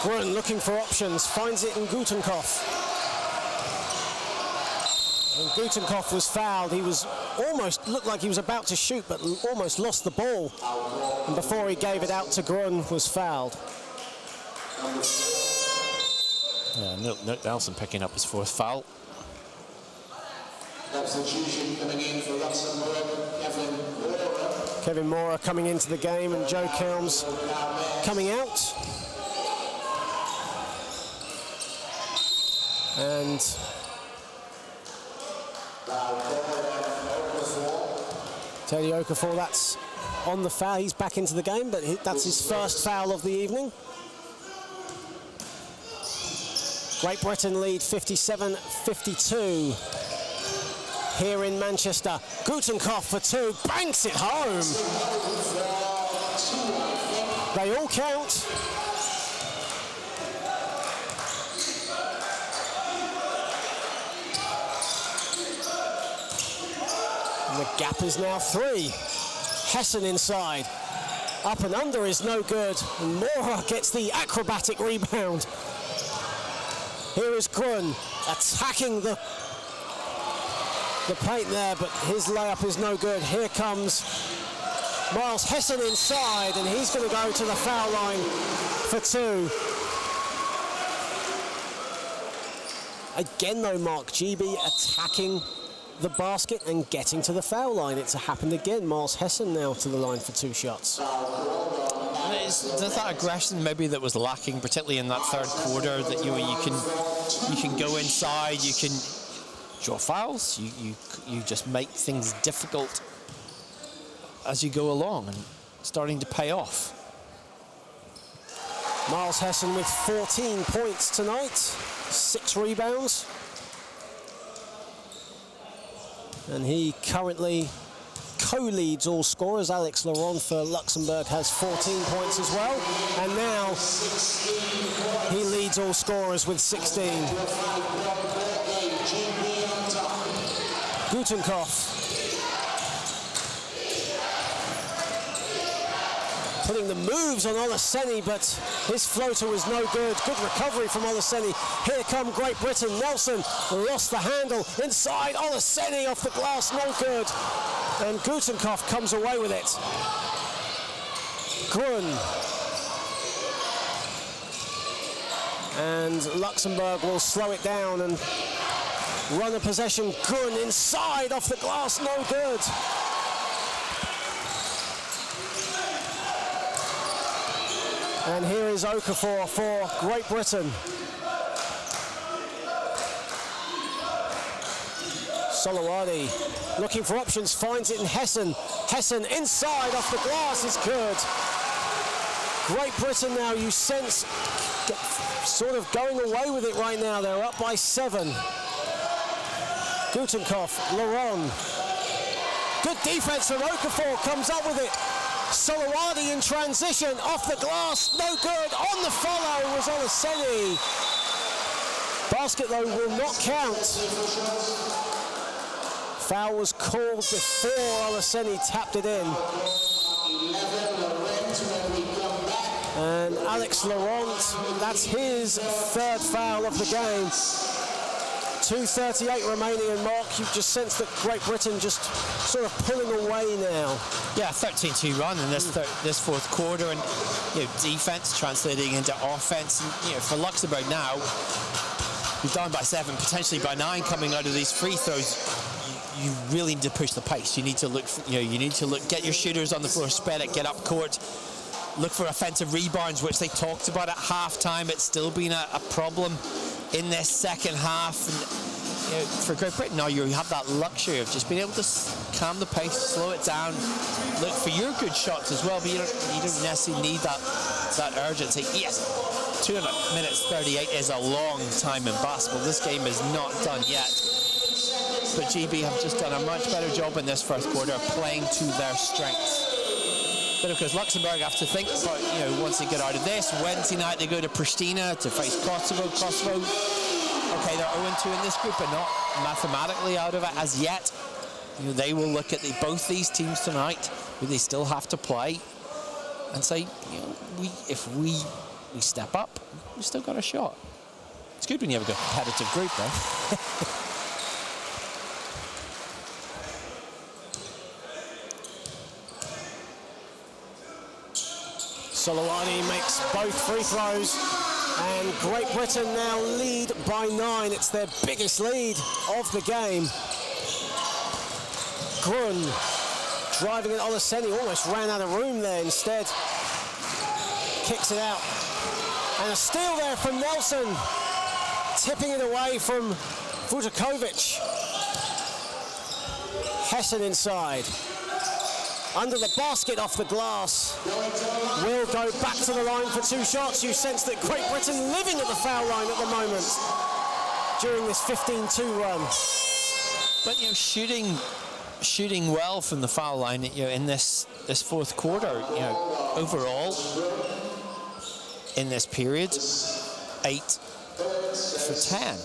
Grun looking for options, finds it in Gutenkopf. And Gutenkopf was fouled. He was almost, looked like he was about to shoot, but almost lost the ball. And before he gave it out to Grun, was fouled. Yeah, Luke Nelson picking up his 4th foul. Substitution coming in for Luxembourg, Kevin Mora coming into the game, and Joe Kelms coming out. And Teddy Okafor, that's on the foul. He's back into the game, but that's his first foul of the evening. Great Britain lead 57-52 here in Manchester. Gutenkopf for 2, banks it home. They all count. And the gap is now 3. Hessen inside. Up and under is no good. And Mora gets the acrobatic rebound. Here is Grun attacking the paint there, but his layup is no good. Here comes Miles Hessen inside, and he's going to go to the foul line for 2. Again though, Mark, GB attacking the basket and getting to the foul line. It's happened again. Miles Hessen now to the line for 2 shots. There's that aggression maybe that was lacking, particularly in that third quarter, that you can go inside, you can draw fouls, you just make things difficult as you go along, and starting to pay off. Miles Hessen with 14 points tonight, 6 rebounds. And he currently co-leads all scorers. Alex Laurent for Luxembourg has 14 points as well. And now he leads all scorers with 16. Gutenkopf putting the moves on Olaseni, but his floater was no good. Good recovery from Olaseni. Here come Great Britain. Nelson lost the handle. Inside, Olaseni off the glass, no good. And Gutenkopf comes away with it. Grun. And Luxembourg will slow it down and run a possession. Grun inside, off the glass, no good. And here is Okafor for Great Britain. Solowadi looking for options, finds it in Hessen. Hessen inside, off the glass, is good. Great Britain now, you sense, sort of going away with it right now. They're up by 7. Gutenkopf, Laurent. Good defense from Okafor, comes up with it. Solowadi in transition, off the glass, no good. On the follow was Olaseni. basket, though, will not count. Foul was called before Olaseni tapped it in. And Alex Laurent, that's his third foul of the game. 2:38 remaining, and Mark, you just sense that Great Britain just sort of pulling away now. Yeah, 13-2 run in this fourth quarter, and defense translating into offense. And, for Luxembourg now, you're down by 7, potentially by 9 coming out of these free throws. You really need to push the pace. You need to look. Get your shooters on the floor, spread it, get up court. Look for offensive rebounds, which they talked about at halftime. It's still been a problem in this second half. And, for Great Britain now, you have that luxury of just being able to calm the pace, slow it down, look for your good shots as well, but you don't necessarily need that urgency. Yes, 2 minutes 38 is a long time in basketball. This game is not done yet. But GB have just done a much better job in this first quarter of playing to their strengths. But of course, Luxembourg have to think about, once they get out of this, Wednesday night they go to Pristina to face Kosovo. Okay, they're 0-2 in this group, but not mathematically out of it as yet. They will look at both these teams tonight, who they still have to play, and say, if we step up, we've still got a shot. It's good when you have a good competitive group, though. Solowani makes both free throws, and Great Britain now lead by 9. It's their biggest lead of the game. Grun driving it. Olaseni almost ran out of room there instead. Kicks it out. And a steal there from Nelson. Tipping it away from Vujakovic. Hessen inside. Under the basket, off the glass. Will go back to the line for 2 shots. You sense that Great Britain living at the foul line at the moment during this 15-2 run. But shooting well from the foul line, in this fourth quarter, overall in this period, 8 for 10,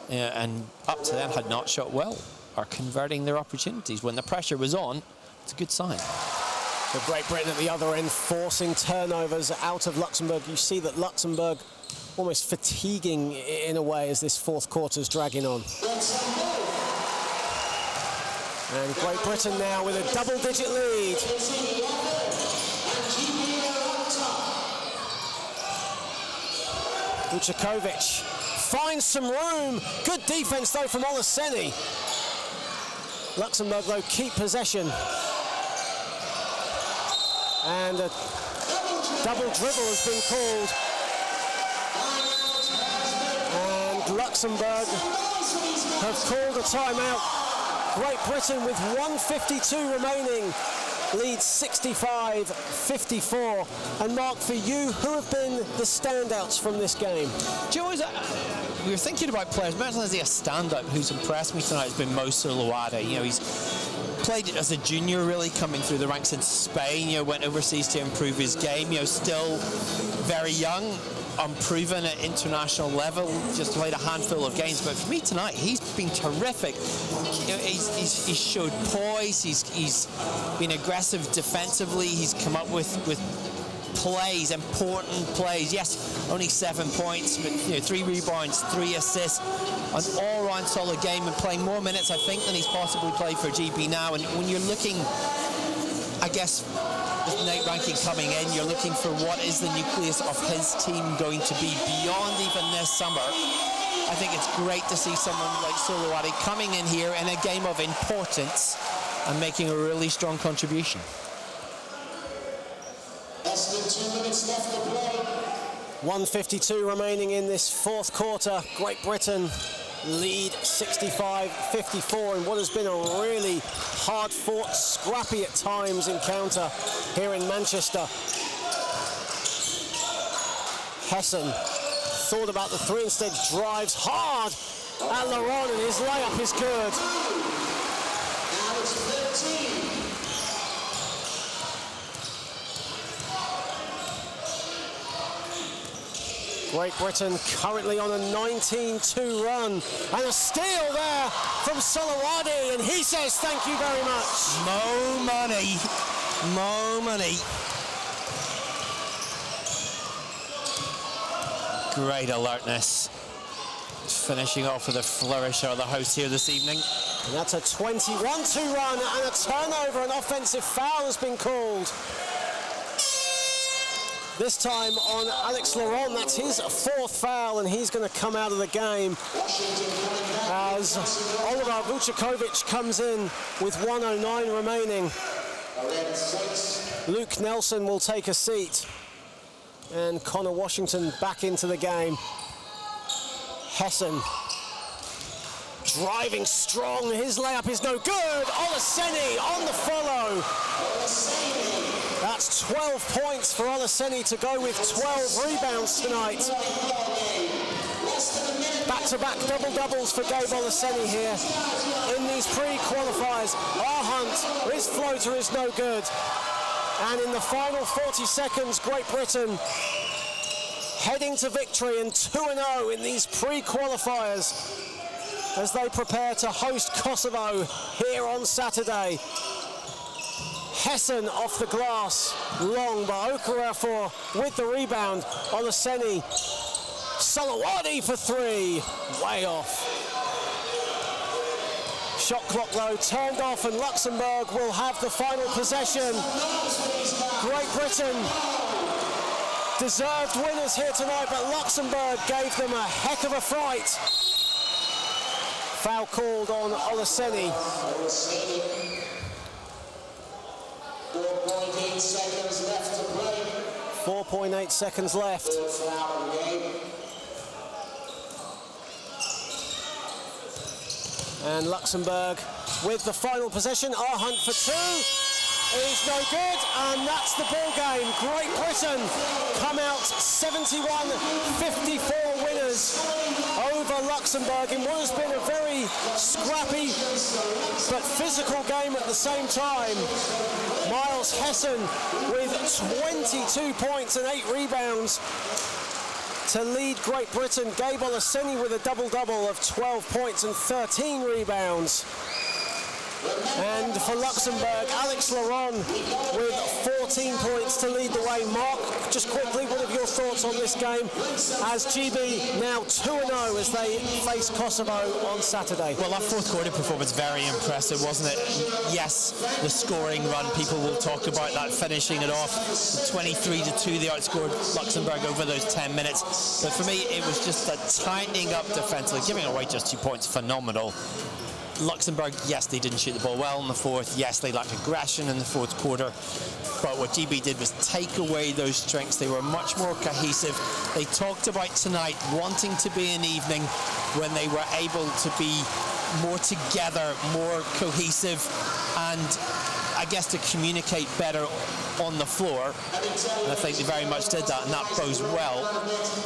and up to then had not shot well, are converting their opportunities when the pressure was on. It's a good sign. For Great Britain at the other end, forcing turnovers out of Luxembourg. You see that Luxembourg almost fatiguing in a way as this fourth quarter's dragging on. And Great Britain now with a double-digit lead. Vujakovic finds some room. Good defense, though, from Olaseni. Luxembourg, though, keep possession. And a double dribble has been called. And Luxembourg have called a timeout. Great Britain, with 1:52 remaining, leads 65-54. And Mark, for you, who have been the standouts from this game? Do you know, we were thinking about players. Mentally, a standout who's impressed me tonight has been Mo Suluwada. He's played as a junior, really coming through the ranks in Spain. Went overseas to improve his game. Still very young, unproven at international level. Just played a handful of games, but for me tonight, he's been terrific. He's showed poise. He's been aggressive defensively. He's come up with plays, important plays. Yes, only 7 points, but 3 rebounds, 3 assists. An all-round solid game, and playing more minutes, I think, than he's possibly played for GB now. And when you're looking, I guess, with night ranking coming in, you're looking for what is the nucleus of his team going to be beyond even this summer. I think it's great to see someone like Suluwadi coming in here in a game of importance and making a really strong contribution. Less than 2 minutes left to play. 1:52 remaining in this fourth quarter. Great Britain lead 65-54 in what has been a really hard-fought, scrappy at times encounter here in Manchester. Hessen thought about the 3, instead drives hard at Laurent, and his layup is good. Now it's 13. Great Britain currently on a 19-2 run. And a steal there from Salawadi, and he says thank you very much. Mo money. Mo money. Great alertness. Finishing off with a flourish of the host here this evening. And that's a 21-2 run, and a turnover. An offensive foul has been called. This time on Alex Laurent. That's his fourth foul, and he's going to come out of the game as Oliver Vucekovic comes in with 1:09 remaining. Luke Nelson will take a seat, and Connor Washington back into the game. Hessen driving strong. His layup is no good. Olaseni on the follow. That's 12 points for Olaseni to go with 12 rebounds tonight. Back-to-back double-doubles for Gabe Olaseni here in these pre-qualifiers. Hunt, his floater is no good. And in the final 40 seconds, Great Britain heading to victory and 2-0 in these pre-qualifiers as they prepare to host Kosovo here on Saturday. Hessen off the glass, long by Okerafor with the rebound. Olaseni, Salawadi for three, way off. Shot clock though turned off, and Luxembourg will have the final possession. Great Britain deserved winners here tonight, but Luxembourg gave them a heck of a fright. Foul called on Olaseni. 4.8 seconds left to play. 4.8 seconds left. And Luxembourg with the final possession. Hunt for two is no good, and that's the ball game. Great Britain come out 71-54 winners over Luxembourg in what has been a very scrappy but physical game at the same time. Miles Hessen with 22 points and 8 rebounds to lead Great Britain. Gabe Olaseni with a double-double of 12 points and 13 rebounds. And for Luxembourg, Alex Laurent with 14 points to lead the way. Mark, just quickly, what are your thoughts on this game as GB now 2-0 as they face Kosovo on Saturday? Well, that fourth quarter performance, very impressive, wasn't it? Yes, the scoring run, people will talk about that, finishing it off. 23-2, they outscored Luxembourg over those 10 minutes. But for me, it was just a tightening up defensively, giving away just 2 points, phenomenal. Luxembourg, yes, they didn't shoot the ball well in the fourth. Yes, they lacked aggression in the fourth quarter. But what GB did was take away those strengths. They were much more cohesive. They talked about tonight wanting to be an evening when they were able to be more together, more cohesive, and I guess to communicate better on the floor. And I think they very much did that, and that bodes well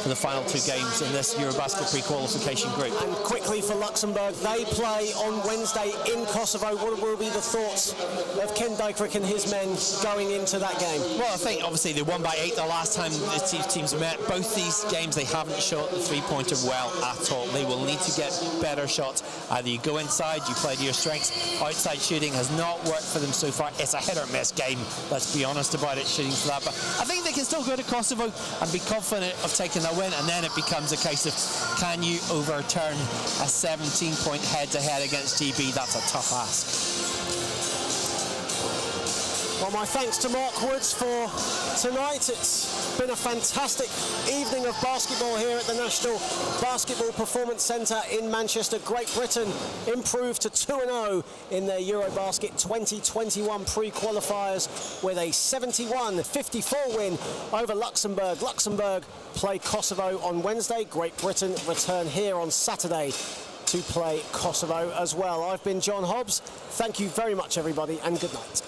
for the final 2 games in this EuroBasket pre-qualification group. And quickly for Luxembourg, they play on Wednesday in Kosovo. What will be the thoughts of Ken Dykerick and his men going into that game? Well, I think obviously they won by 8 the last time the two teams met. Both these games they haven't shot the three-pointer well at all. They will need to get better shots. Either you go inside, you play to your strengths. Outside shooting has not worked for them so far. It's a hit-or-miss game, let's be honest about it, shooting for that. But I think they can still go to Kosovo and be confident of taking that win, and then it becomes a case of can you overturn a 17-point head-to-head against GB? That's a tough ask. Well, my thanks to Mark Woods for tonight. It's been a fantastic evening of basketball here at the National Basketball Performance Centre in Manchester. Great Britain improved to 2-0 in their EuroBasket 2021 pre-qualifiers with a 71-54 win over Luxembourg. Luxembourg play Kosovo on Wednesday. Great Britain return here on Saturday to play Kosovo as well. I've been John Hobbs. Thank you very much, everybody, and good night.